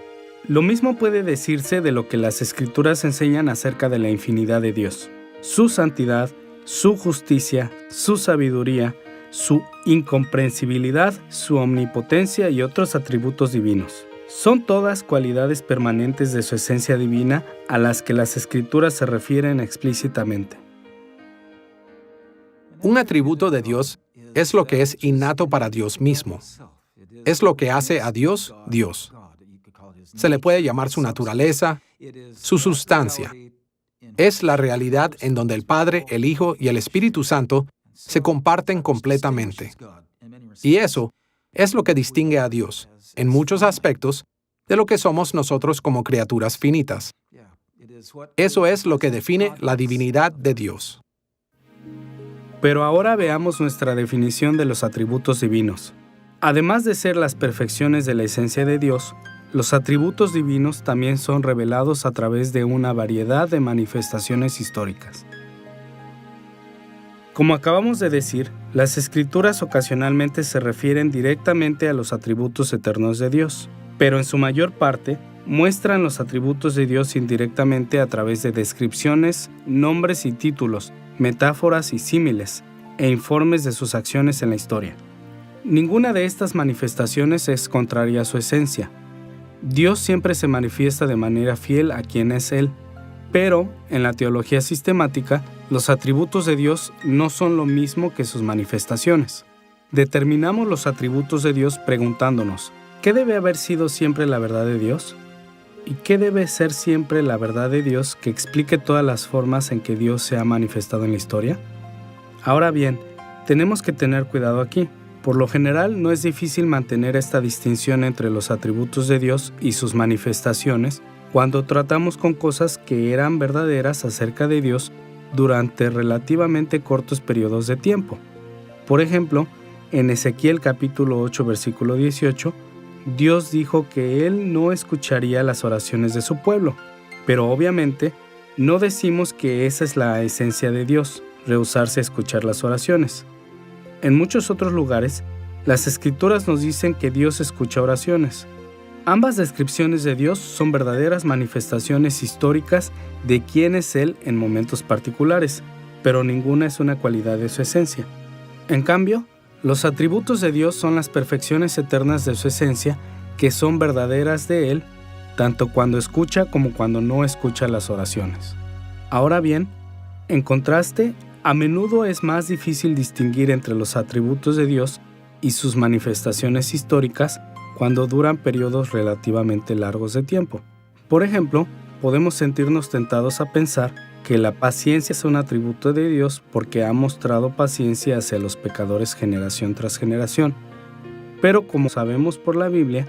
Lo mismo puede decirse de lo que las Escrituras enseñan acerca de la infinidad de Dios, su santidad, su justicia, su sabiduría, su incomprensibilidad, su omnipotencia y otros atributos divinos. Son todas cualidades permanentes de su esencia divina a las que las Escrituras se refieren explícitamente. Un atributo de Dios es lo que es innato para Dios mismo. Es lo que hace a Dios, Dios. Se le puede llamar su naturaleza, su sustancia. Es la realidad en donde el Padre, el Hijo y el Espíritu Santo se comparten completamente. Y eso es lo que distingue a Dios, en muchos aspectos, de lo que somos nosotros como criaturas finitas. Eso es lo que define la divinidad de Dios. Pero ahora veamos nuestra definición de los atributos divinos. Además de ser las perfecciones de la esencia de Dios, los atributos divinos también son revelados a través de una variedad de manifestaciones históricas. Como acabamos de decir, las Escrituras ocasionalmente se refieren directamente a los atributos eternos de Dios, pero en su mayor parte muestran los atributos de Dios indirectamente a través de descripciones, nombres y títulos, metáforas y símiles, e informes de sus acciones en la historia. Ninguna de estas manifestaciones es contraria a su esencia. Dios siempre se manifiesta de manera fiel a quien es Él, pero en la teología sistemática, los atributos de Dios no son lo mismo que sus manifestaciones. Determinamos los atributos de Dios preguntándonos, ¿qué debe haber sido siempre la verdad de Dios? ¿Y qué debe ser siempre la verdad de Dios que explique todas las formas en que Dios se ha manifestado en la historia? Ahora bien, tenemos que tener cuidado aquí. Por lo general, no es difícil mantener esta distinción entre los atributos de Dios y sus manifestaciones cuando tratamos con cosas que eran verdaderas acerca de Dios durante relativamente cortos periodos de tiempo. Por ejemplo, en Ezequiel capítulo 8, versículo 18, Dios dijo que Él no escucharía las oraciones de su pueblo, pero obviamente no decimos que esa es la esencia de Dios, rehusarse a escuchar las oraciones. En muchos otros lugares, las Escrituras nos dicen que Dios escucha oraciones. Ambas descripciones de Dios son verdaderas manifestaciones históricas de quién es Él en momentos particulares, pero ninguna es una cualidad de su esencia. En cambio, los atributos de Dios son las perfecciones eternas de su esencia que son verdaderas de Él, tanto cuando escucha como cuando no escucha las oraciones. Ahora bien, en contraste, a menudo es más difícil distinguir entre los atributos de Dios y sus manifestaciones históricas cuando duran periodos relativamente largos de tiempo. Por ejemplo, podemos sentirnos tentados a pensar que la paciencia es un atributo de Dios porque ha mostrado paciencia hacia los pecadores generación tras generación. Pero como sabemos por la Biblia,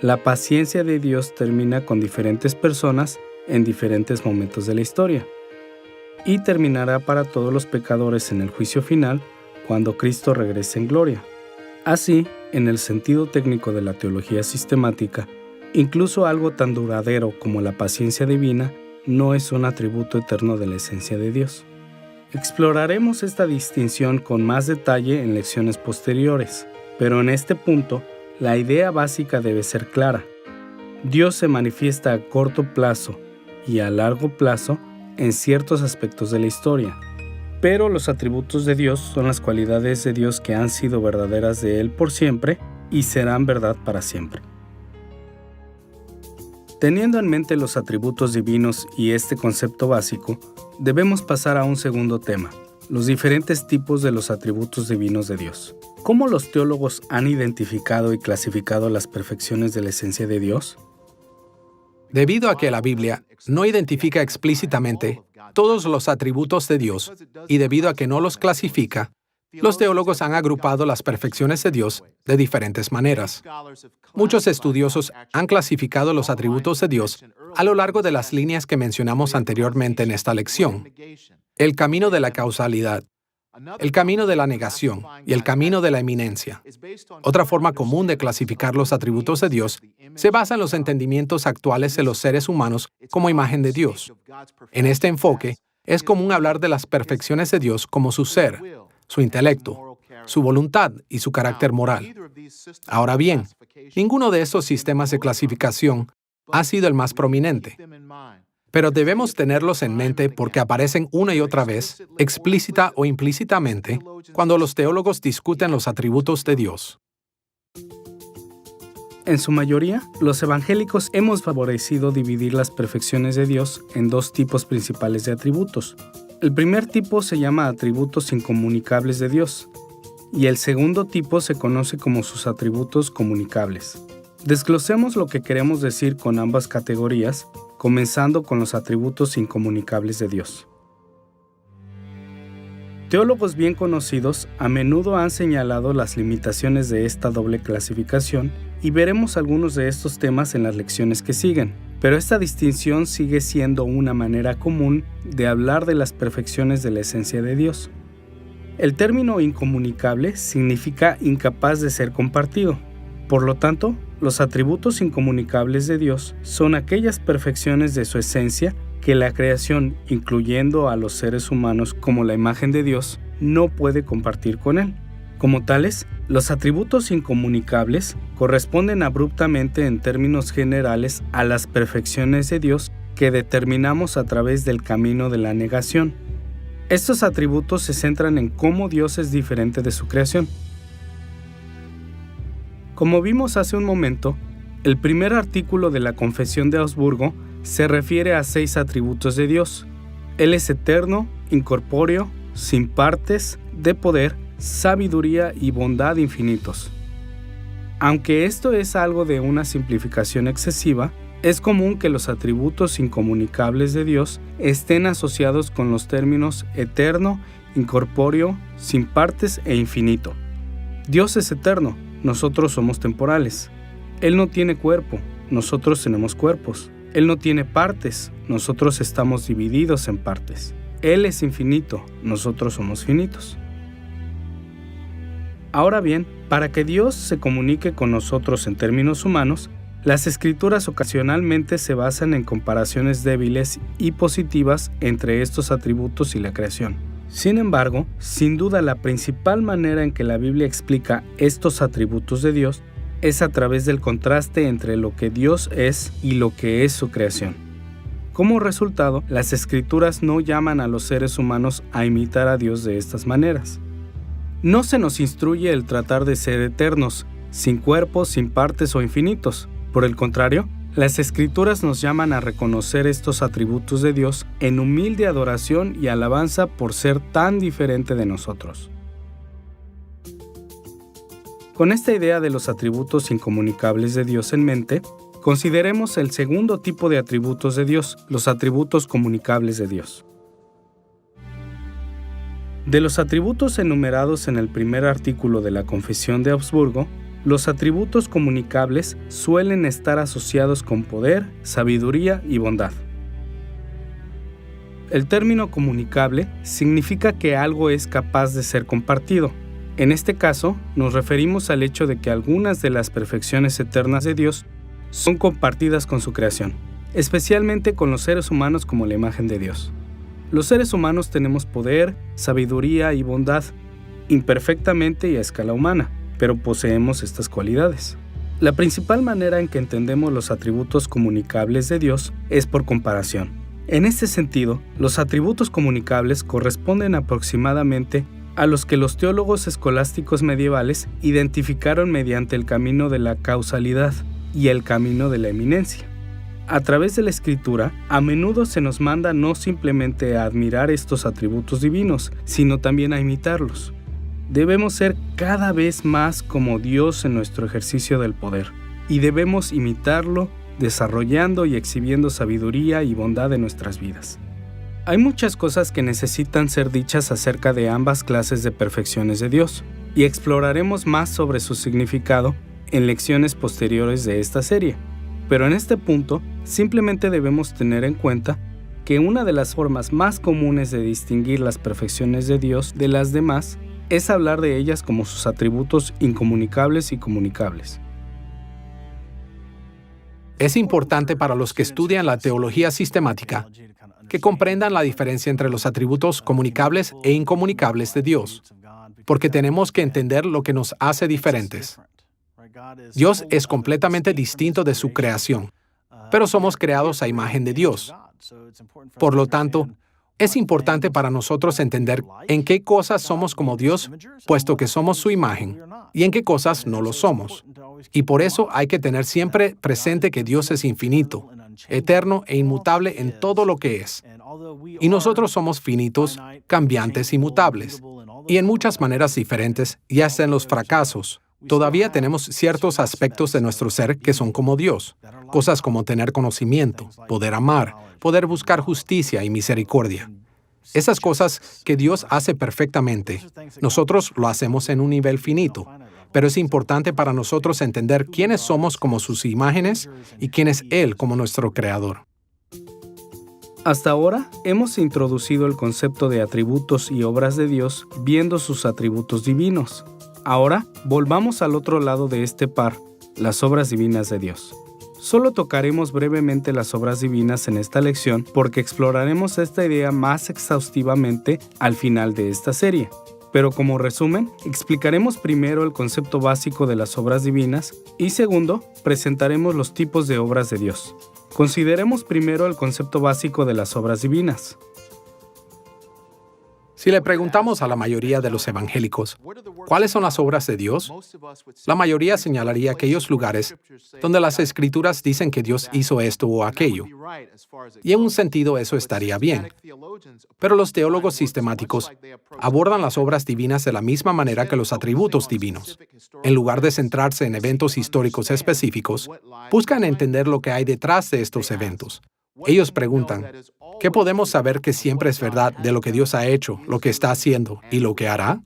la paciencia de Dios termina con diferentes personas en diferentes momentos de la historia. Y terminará para todos los pecadores en el juicio final cuando Cristo regrese en gloria. Así, en el sentido técnico de la teología sistemática, incluso algo tan duradero como la paciencia divina no es un atributo eterno de la esencia de Dios. Exploraremos esta distinción con más detalle en lecciones posteriores, pero en este punto, la idea básica debe ser clara. Dios se manifiesta a corto plazo y a largo plazo en ciertos aspectos de la historia, pero los atributos de Dios son las cualidades de Dios que han sido verdaderas de Él por siempre y serán verdad para siempre. Teniendo en mente los atributos divinos y este concepto básico, debemos pasar a un segundo tema, los diferentes tipos de los atributos divinos de Dios. ¿Cómo los teólogos han identificado y clasificado las perfecciones de la esencia de Dios? Debido a que la Biblia no identifica explícitamente todos los atributos de Dios y debido a que no los clasifica, los teólogos han agrupado las perfecciones de Dios de diferentes maneras. Muchos estudiosos han clasificado los atributos de Dios a lo largo de las líneas que mencionamos anteriormente en esta lección: el camino de la causalidad, el camino de la negación y el camino de la eminencia. Otra forma común de clasificar los atributos de Dios se basa en los entendimientos actuales de los seres humanos como imagen de Dios. En este enfoque, es común hablar de las perfecciones de Dios como su ser, su intelecto, su voluntad y su carácter moral. Ahora bien, ninguno de estos sistemas de clasificación ha sido el más prominente, pero debemos tenerlos en mente porque aparecen una y otra vez, explícita o implícitamente, cuando los teólogos discuten los atributos de Dios. En su mayoría, los evangélicos hemos favorecido dividir las perfecciones de Dios en dos tipos principales de atributos. El primer tipo se llama atributos incomunicables de Dios, y el segundo tipo se conoce como sus atributos comunicables. Desglosemos lo que queremos decir con ambas categorías, comenzando con los atributos incomunicables de Dios. Teólogos bien conocidos a menudo han señalado las limitaciones de esta doble clasificación y veremos algunos de estos temas en las lecciones que siguen, pero esta distinción sigue siendo una manera común de hablar de las perfecciones de la esencia de Dios. El término incomunicable significa incapaz de ser compartido. Por lo tanto, los atributos incomunicables de Dios son aquellas perfecciones de su esencia que la creación, incluyendo a los seres humanos como la imagen de Dios, no puede compartir con Él. Como tales, los atributos incomunicables corresponden abruptamente en términos generales a las perfecciones de Dios que determinamos a través del camino de la negación. Estos atributos se centran en cómo Dios es diferente de su creación. Como vimos hace un momento, el primer artículo de la Confesión de Augsburgo se refiere a 6 atributos de Dios. Él es eterno, incorpóreo, sin partes, de poder, sabiduría y bondad infinitos. Aunque esto es algo de una simplificación excesiva, es común que los atributos incomunicables de Dios estén asociados con los términos eterno, incorpóreo, sin partes e infinito. Dios es eterno, nosotros somos temporales. Él no tiene cuerpo, nosotros tenemos cuerpos. Él no tiene partes, nosotros estamos divididos en partes. Él es infinito, nosotros somos finitos. Ahora bien, para que Dios se comunique con nosotros en términos humanos, las escrituras ocasionalmente se basan en comparaciones débiles y positivas entre estos atributos y la creación. Sin embargo, sin duda la principal manera en que la Biblia explica estos atributos de Dios es a través del contraste entre lo que Dios es y lo que es su creación. Como resultado, las escrituras no llaman a los seres humanos a imitar a Dios de estas maneras. No se nos instruye el tratar de ser eternos, sin cuerpos, sin partes o infinitos. Por el contrario, las Escrituras nos llaman a reconocer estos atributos de Dios en humilde adoración y alabanza por ser tan diferente de nosotros. Con esta idea de los atributos incomunicables de Dios en mente, consideremos el segundo tipo de atributos de Dios, los atributos comunicables de Dios. De los atributos enumerados en el primer artículo de la Confesión de Augsburgo, los atributos comunicables suelen estar asociados con poder, sabiduría y bondad. El término comunicable significa que algo es capaz de ser compartido. En este caso, nos referimos al hecho de que algunas de las perfecciones eternas de Dios son compartidas con su creación, especialmente con los seres humanos como la imagen de Dios. Los seres humanos tenemos poder, sabiduría y bondad, imperfectamente y a escala humana, pero poseemos estas cualidades. La principal manera en que entendemos los atributos comunicables de Dios es por comparación. En este sentido, los atributos comunicables corresponden aproximadamente a los que los teólogos escolásticos medievales identificaron mediante el camino de la causalidad y el camino de la eminencia. A través de la Escritura, a menudo se nos manda no simplemente a admirar estos atributos divinos, sino también a imitarlos. Debemos ser cada vez más como Dios en nuestro ejercicio del poder, y debemos imitarlo desarrollando y exhibiendo sabiduría y bondad en nuestras vidas. Hay muchas cosas que necesitan ser dichas acerca de ambas clases de perfecciones de Dios, y exploraremos más sobre su significado en lecciones posteriores de esta serie. Pero en este punto, simplemente debemos tener en cuenta que una de las formas más comunes de distinguir las perfecciones de Dios de las demás es hablar de ellas como sus atributos incomunicables y comunicables. Es importante para los que estudian la teología sistemática que comprendan la diferencia entre los atributos comunicables e incomunicables de Dios, porque tenemos que entender lo que nos hace diferentes. Dios es completamente distinto de su creación, pero somos creados a imagen de Dios. Por lo tanto, es importante para nosotros entender en qué cosas somos como Dios, puesto que somos su imagen, y en qué cosas no lo somos. Y por eso hay que tener siempre presente que Dios es infinito, eterno e inmutable en todo lo que es. Y nosotros somos finitos, cambiantes y mutables. Y en muchas maneras diferentes, y hasta en los fracasos, todavía tenemos ciertos aspectos de nuestro ser que son como Dios. Cosas como tener conocimiento, poder amar, poder buscar justicia y misericordia. Esas cosas que Dios hace perfectamente, nosotros lo hacemos en un nivel finito. Pero es importante para nosotros entender quiénes somos como sus imágenes y quién es Él como nuestro Creador. Hasta ahora hemos introducido el concepto de atributos y obras de Dios viendo sus atributos divinos. Ahora volvamos al otro lado de este par, las obras divinas de Dios. Solo tocaremos brevemente las obras divinas en esta lección porque exploraremos esta idea más exhaustivamente al final de esta serie. Pero como resumen, explicaremos primero el concepto básico de las obras divinas y segundo, presentaremos los tipos de obras de Dios. Consideremos primero el concepto básico de las obras divinas. Si le preguntamos a la mayoría de los evangélicos, ¿cuáles son las obras de Dios? La mayoría señalaría aquellos lugares donde las Escrituras dicen que Dios hizo esto o aquello. Y en un sentido eso estaría bien. Pero los teólogos sistemáticos abordan las obras divinas de la misma manera que los atributos divinos. En lugar de centrarse en eventos históricos específicos, buscan entender lo que hay detrás de estos eventos. Ellos preguntan, ¿qué podemos saber que siempre es verdad de lo que Dios ha hecho, lo que está haciendo y lo que hará?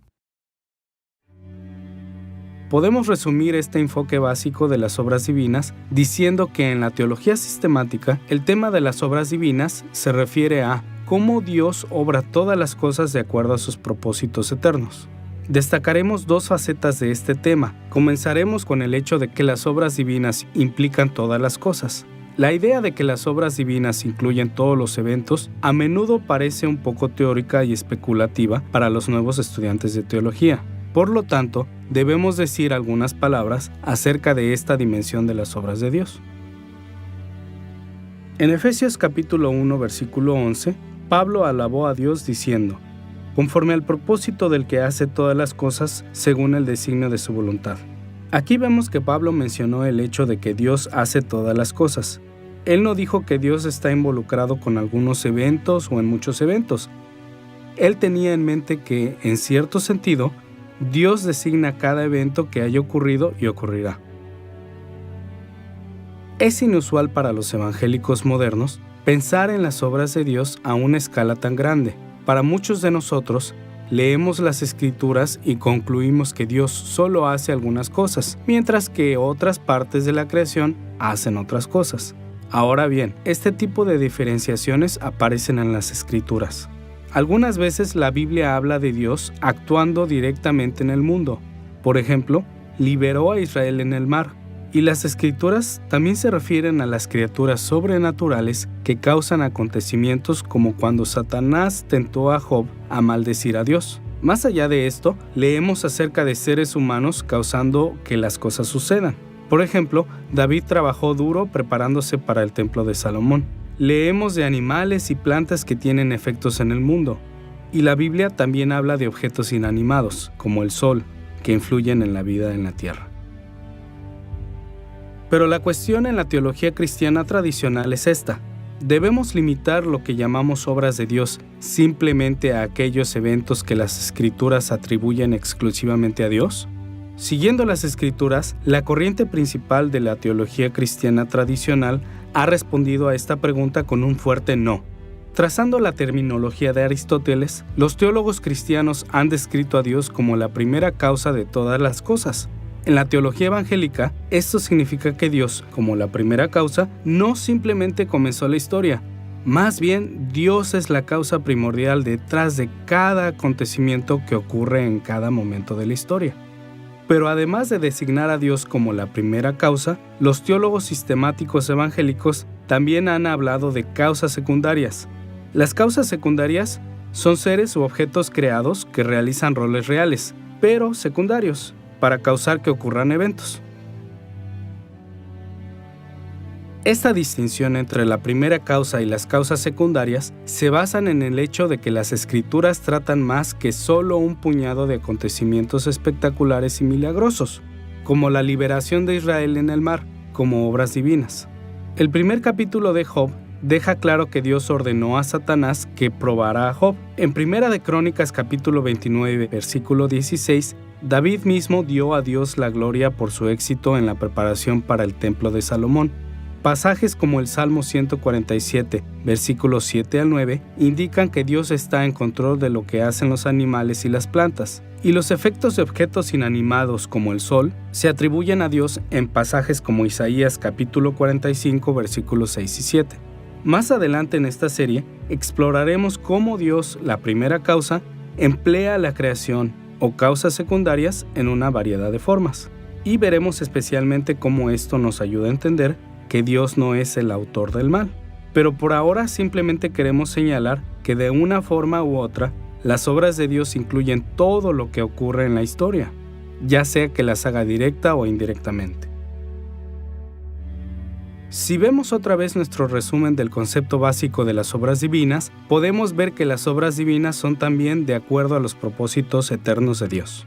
Podemos resumir este enfoque básico de las obras divinas diciendo que en la teología sistemática, el tema de las obras divinas se refiere a cómo Dios obra todas las cosas de acuerdo a sus propósitos eternos. Destacaremos dos facetas de este tema. Comenzaremos con el hecho de que las obras divinas implican todas las cosas. La idea de que las obras divinas incluyen todos los eventos a menudo parece un poco teórica y especulativa para los nuevos estudiantes de teología. Por lo tanto, debemos decir algunas palabras acerca de esta dimensión de las obras de Dios. En Efesios capítulo 1, versículo 11, Pablo alabó a Dios diciendo, conforme al propósito del que hace todas las cosas según el designio de su voluntad. Aquí vemos que Pablo mencionó el hecho de que Dios hace todas las cosas. Él no dijo que Dios está involucrado con algunos eventos o en muchos eventos. Él tenía en mente que, en cierto sentido, Dios designa cada evento que haya ocurrido y ocurrirá. Es inusual para los evangélicos modernos pensar en las obras de Dios a una escala tan grande. Para muchos de nosotros, leemos las Escrituras y concluimos que Dios solo hace algunas cosas, mientras que otras partes de la creación hacen otras cosas. Ahora bien, este tipo de diferenciaciones aparecen en las Escrituras. Algunas veces la Biblia habla de Dios actuando directamente en el mundo. Por ejemplo, liberó a Israel en el mar. Y las Escrituras también se refieren a las criaturas sobrenaturales que causan acontecimientos como cuando Satanás tentó a Job a maldecir a Dios. Más allá de esto, leemos acerca de seres humanos causando que las cosas sucedan. Por ejemplo, David trabajó duro preparándose para el templo de Salomón. Leemos de animales y plantas que tienen efectos en el mundo. Y la Biblia también habla de objetos inanimados, como el sol, que influyen en la vida en la tierra. Pero la cuestión en la teología cristiana tradicional es esta. ¿Debemos limitar lo que llamamos obras de Dios simplemente a aquellos eventos que las Escrituras atribuyen exclusivamente a Dios? Siguiendo las Escrituras, la corriente principal de la teología cristiana tradicional ha respondido a esta pregunta con un fuerte no. Trazando la terminología de Aristóteles, los teólogos cristianos han descrito a Dios como la primera causa de todas las cosas. En la teología evangélica, esto significa que Dios, como la primera causa, no simplemente comenzó la historia. Más bien, Dios es la causa primordial detrás de cada acontecimiento que ocurre en cada momento de la historia. Pero además de designar a Dios como la primera causa, los teólogos sistemáticos evangélicos también han hablado de causas secundarias. Las causas secundarias son seres u objetos creados que realizan roles reales, pero secundarios, para causar que ocurran eventos. Esta distinción entre la primera causa y las causas secundarias se basan en el hecho de que las Escrituras tratan más que solo un puñado de acontecimientos espectaculares y milagrosos, como la liberación de Israel en el mar, como obras divinas. El primer capítulo de Job deja claro que Dios ordenó a Satanás que probara a Job. En Primera de Crónicas capítulo 29, versículo 16, David mismo dio a Dios la gloria por su éxito en la preparación para el templo de Salomón. Pasajes como el Salmo 147, versículos 7 al 9, indican que Dios está en control de lo que hacen los animales y las plantas, y los efectos de objetos inanimados como el sol se atribuyen a Dios en pasajes como Isaías capítulo 45, versículos 6 y 7. Más adelante en esta serie, exploraremos cómo Dios, la primera causa, emplea la creación o causas secundarias en una variedad de formas, y veremos especialmente cómo esto nos ayuda a entender que Dios no es el autor del mal. Pero por ahora simplemente queremos señalar que de una forma u otra, las obras de Dios incluyen todo lo que ocurre en la historia, ya sea que las haga directa o indirectamente. Si vemos otra vez nuestro resumen del concepto básico de las obras divinas, podemos ver que las obras divinas son también de acuerdo a los propósitos eternos de Dios.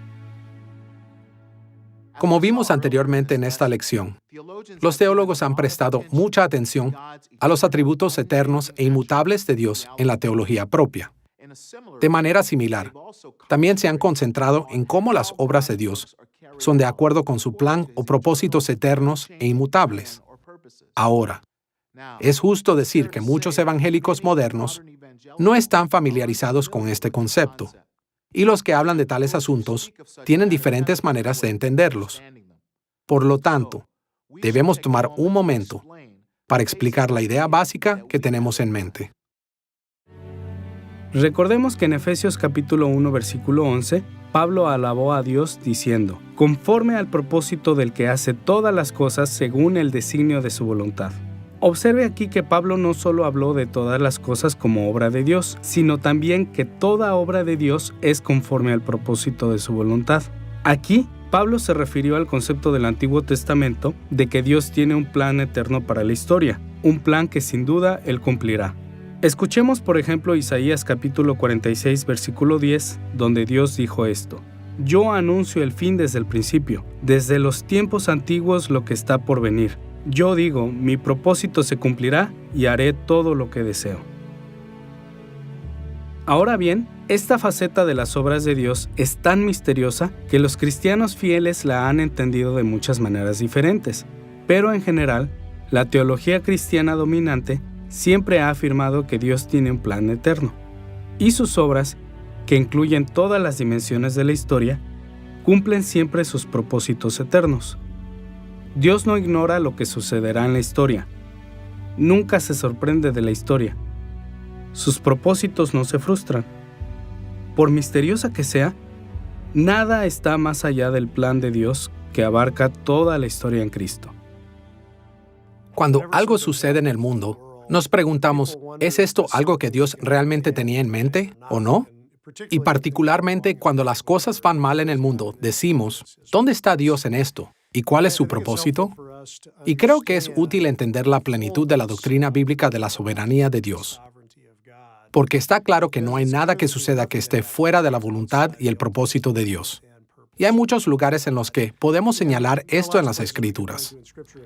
Como vimos anteriormente en esta lección, los teólogos han prestado mucha atención a los atributos eternos e inmutables de Dios en la teología propia. De manera similar, también se han concentrado en cómo las obras de Dios son de acuerdo con su plan o propósitos eternos e inmutables. Ahora, es justo decir que muchos evangélicos modernos no están familiarizados con este concepto, y los que hablan de tales asuntos tienen diferentes maneras de entenderlos. Por lo tanto, debemos tomar un momento para explicar la idea básica que tenemos en mente. Recordemos que en Efesios capítulo 1, versículo 11, Pablo alabó a Dios diciendo, conforme al propósito del que hace todas las cosas según el designio de su voluntad. Observe aquí que Pablo no solo habló de todas las cosas como obra de Dios, sino también que toda obra de Dios es conforme al propósito de su voluntad. Aquí, Pablo se refirió al concepto del Antiguo Testamento de que Dios tiene un plan eterno para la historia, un plan que sin duda Él cumplirá. Escuchemos, por ejemplo, Isaías capítulo 46, versículo 10, donde Dios dijo esto: Yo anuncio el fin desde el principio, desde los tiempos antiguos lo que está por venir. Yo digo, mi propósito se cumplirá y haré todo lo que deseo. Ahora bien, esta faceta de las obras de Dios es tan misteriosa que los cristianos fieles la han entendido de muchas maneras diferentes, pero en general, la teología cristiana dominante siempre ha afirmado que Dios tiene un plan eterno, y sus obras, que incluyen todas las dimensiones de la historia, cumplen siempre sus propósitos eternos. Dios no ignora lo que sucederá en la historia. Nunca se sorprende de la historia. Sus propósitos no se frustran. Por misteriosa que sea, nada está más allá del plan de Dios que abarca toda la historia en Cristo. Cuando algo sucede en el mundo, nos preguntamos, ¿es esto algo que Dios realmente tenía en mente o no? Y particularmente cuando las cosas van mal en el mundo, decimos, ¿dónde está Dios en esto? ¿Y cuál es su propósito? Y creo que es útil entender la plenitud de la doctrina bíblica de la soberanía de Dios, porque está claro que no hay nada que suceda que esté fuera de la voluntad y el propósito de Dios. Y hay muchos lugares en los que podemos señalar esto en las Escrituras.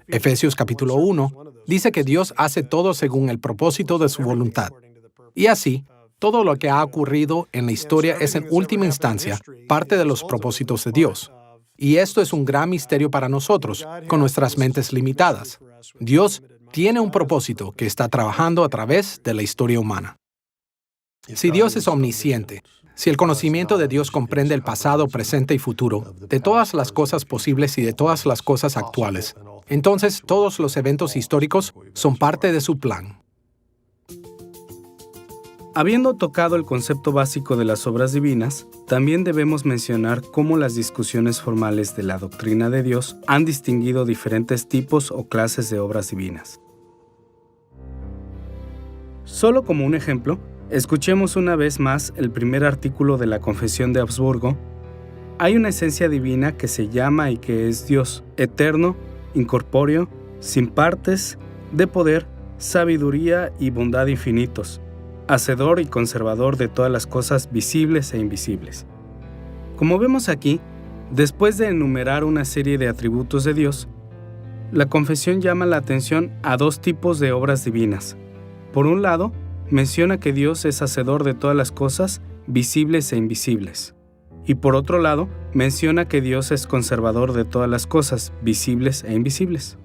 Efesios capítulo 1 dice que Dios hace todo según el propósito de su voluntad. Y así, todo lo que ha ocurrido en la historia es en última instancia parte de los propósitos de Dios. Y esto es un gran misterio para nosotros, con nuestras mentes limitadas. Dios tiene un propósito que está trabajando a través de la historia humana. Si Dios es omnisciente, si el conocimiento de Dios comprende el pasado, presente y futuro, de todas las cosas posibles y de todas las cosas actuales, entonces todos los eventos históricos son parte de su plan. Habiendo tocado el concepto básico de las obras divinas, también debemos mencionar cómo las discusiones formales de la doctrina de Dios han distinguido diferentes tipos o clases de obras divinas. Solo como un ejemplo, escuchemos una vez más el primer artículo de la Confesión de Augsburgo. Hay una esencia divina que se llama y que es Dios, eterno, incorpóreo, sin partes, de poder, sabiduría y bondad infinitos, hacedor y conservador de todas las cosas visibles e invisibles. Como vemos aquí, después de enumerar una serie de atributos de Dios, la confesión llama la atención a dos tipos de obras divinas. Por un lado, menciona que Dios es hacedor de todas las cosas visibles e invisibles. Y por otro lado, menciona que Dios es conservador de todas las cosas visibles e invisibles.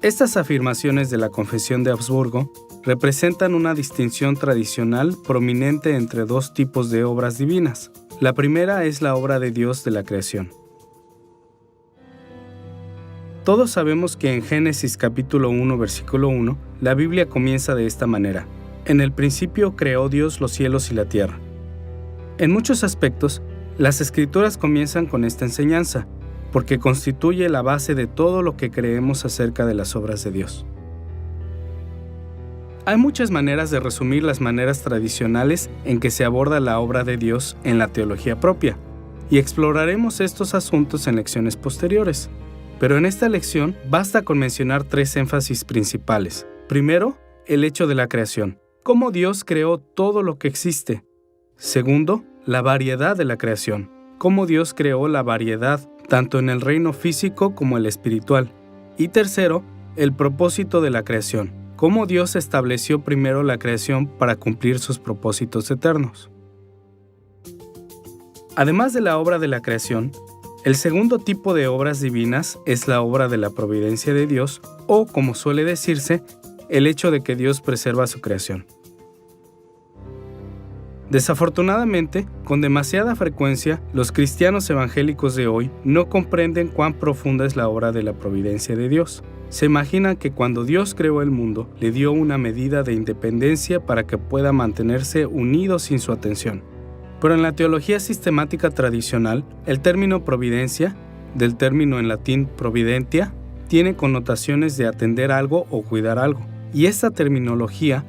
Estas afirmaciones de la Confesión de Augsburgo representan una distinción tradicional prominente entre dos tipos de obras divinas. La primera es la obra de Dios de la creación. Todos sabemos que en Génesis capítulo 1, versículo 1, la Biblia comienza de esta manera: En el principio creó Dios los cielos y la tierra. En muchos aspectos, las Escrituras comienzan con esta enseñanza, porque constituye la base de todo lo que creemos acerca de las obras de Dios. Hay muchas maneras de resumir las maneras tradicionales en que se aborda la obra de Dios en la teología propia, y exploraremos estos asuntos en lecciones posteriores. Pero en esta lección basta con mencionar 3 énfasis principales. Primero, el hecho de la creación, cómo Dios creó todo lo que existe. Segundo, la variedad de la creación, cómo Dios creó la variedad tanto en el reino físico como el espiritual. Y tercero, el propósito de la creación, cómo Dios estableció primero la creación para cumplir sus propósitos eternos. Además de la obra de la creación, el segundo tipo de obras divinas es la obra de la providencia de Dios, o, como suele decirse, el hecho de que Dios preserva su creación. Desafortunadamente, con demasiada frecuencia, los cristianos evangélicos de hoy no comprenden cuán profunda es la obra de la providencia de Dios. Se imaginan que cuando Dios creó el mundo, le dio una medida de independencia para que pueda mantenerse unido sin su atención. Pero en la teología sistemática tradicional, el término providencia, del término en latín providentia, tiene connotaciones de atender algo o cuidar algo. Y esta terminología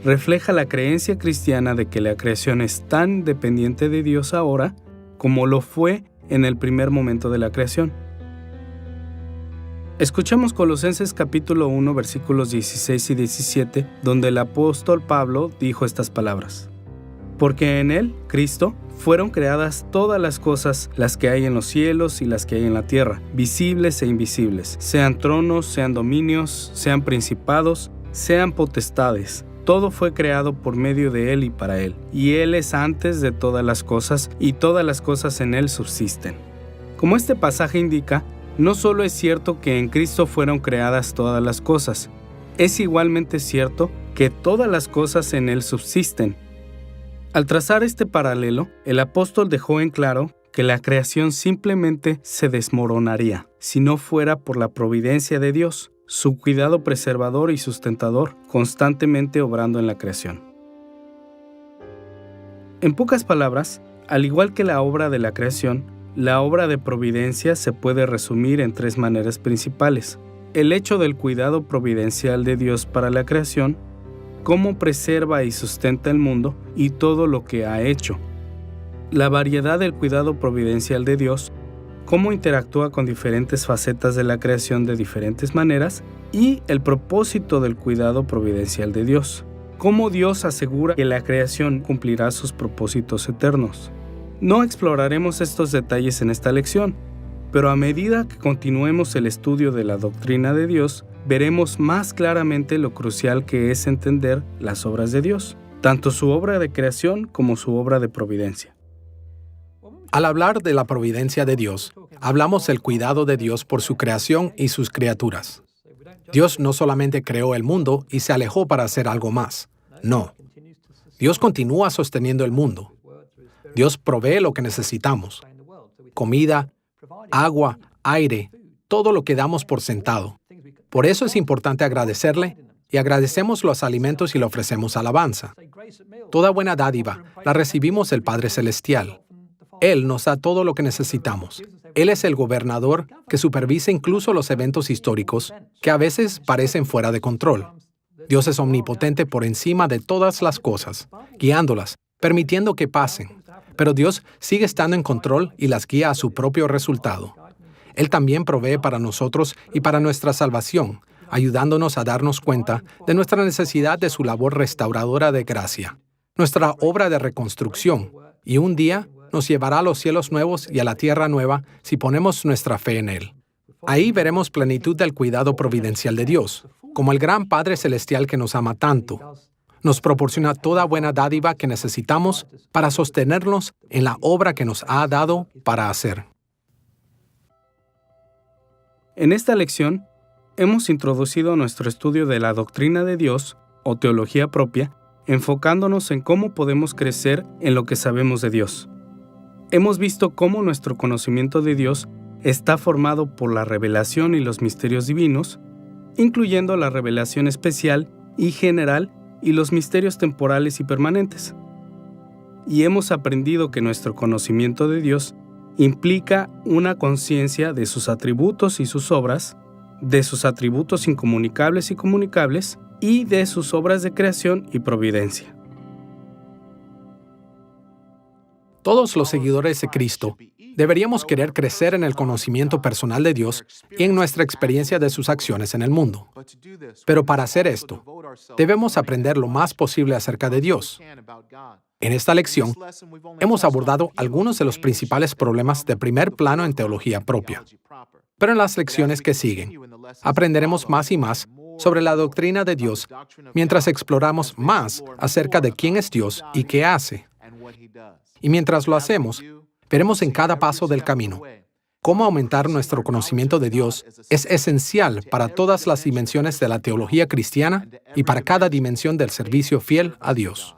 refleja la creencia cristiana de que la creación es tan dependiente de Dios ahora como lo fue en el primer momento de la creación. Escuchemos Colosenses capítulo 1 versículos 16 y 17, donde el apóstol Pablo dijo estas palabras: Porque en Él, Cristo, fueron creadas todas las cosas, las que hay en los cielos y las que hay en la tierra, visibles e invisibles, sean tronos, sean dominios, sean principados, sean potestades. Todo fue creado por medio de Él y para Él, y Él es antes de todas las cosas, y todas las cosas en Él subsisten. Como este pasaje indica, no solo es cierto que en Cristo fueron creadas todas las cosas, es igualmente cierto que todas las cosas en Él subsisten. Al trazar este paralelo, el apóstol dejó en claro que la creación simplemente se desmoronaría si no fuera por la providencia de Dios, su cuidado preservador y sustentador, constantemente obrando en la creación. En pocas palabras, al igual que la obra de la creación, la obra de providencia se puede resumir en 3 maneras principales: el hecho del cuidado providencial de Dios para la creación, cómo preserva y sustenta el mundo y todo lo que ha hecho, la variedad del cuidado providencial de Dios, cómo interactúa con diferentes facetas de la creación de diferentes maneras, y el propósito del cuidado providencial de Dios, cómo Dios asegura que la creación cumplirá sus propósitos eternos. No exploraremos estos detalles en esta lección, pero a medida que continuemos el estudio de la doctrina de Dios, veremos más claramente lo crucial que es entender las obras de Dios, tanto su obra de creación como su obra de providencia. Al hablar de la providencia de Dios, hablamos del cuidado de Dios por su creación y sus criaturas. Dios no solamente creó el mundo y se alejó para hacer algo más. No. Dios continúa sosteniendo el mundo. Dios provee lo que necesitamos: comida, agua, aire, todo lo que damos por sentado. Por eso es importante agradecerle, y agradecemos los alimentos y le ofrecemos alabanza. Toda buena dádiva la recibimos del Padre Celestial. Él nos da todo lo que necesitamos. Él es el gobernador que supervisa incluso los eventos históricos que a veces parecen fuera de control. Dios es omnipotente por encima de todas las cosas, guiándolas, permitiendo que pasen. Pero Dios sigue estando en control y las guía a su propio resultado. Él también provee para nosotros y para nuestra salvación, ayudándonos a darnos cuenta de nuestra necesidad de su labor restauradora de gracia, nuestra obra de reconstrucción, y un día nos llevará a los cielos nuevos y a la tierra nueva si ponemos nuestra fe en Él. Ahí veremos plenitud del cuidado providencial de Dios, como el gran Padre Celestial que nos ama tanto. Nos proporciona toda buena dádiva que necesitamos para sostenernos en la obra que nos ha dado para hacer. En esta lección, hemos introducido nuestro estudio de la doctrina de Dios, o teología propia, enfocándonos en cómo podemos crecer en lo que sabemos de Dios. Hemos visto cómo nuestro conocimiento de Dios está formado por la revelación y los misterios divinos, incluyendo la revelación especial y general y los misterios temporales y permanentes. Y hemos aprendido que nuestro conocimiento de Dios implica una conciencia de sus atributos y sus obras, de sus atributos incomunicables y comunicables, y de sus obras de creación y providencia. Todos los seguidores de Cristo deberíamos querer crecer en el conocimiento personal de Dios y en nuestra experiencia de sus acciones en el mundo. Pero para hacer esto, debemos aprender lo más posible acerca de Dios. En esta lección, hemos abordado algunos de los principales problemas de primer plano en teología propia. Pero en las lecciones que siguen, aprenderemos más y más sobre la doctrina de Dios mientras exploramos más acerca de quién es Dios y qué hace. Y mientras lo hacemos, veremos en cada paso del camino cómo aumentar nuestro conocimiento de Dios es esencial para todas las dimensiones de la teología cristiana y para cada dimensión del servicio fiel a Dios.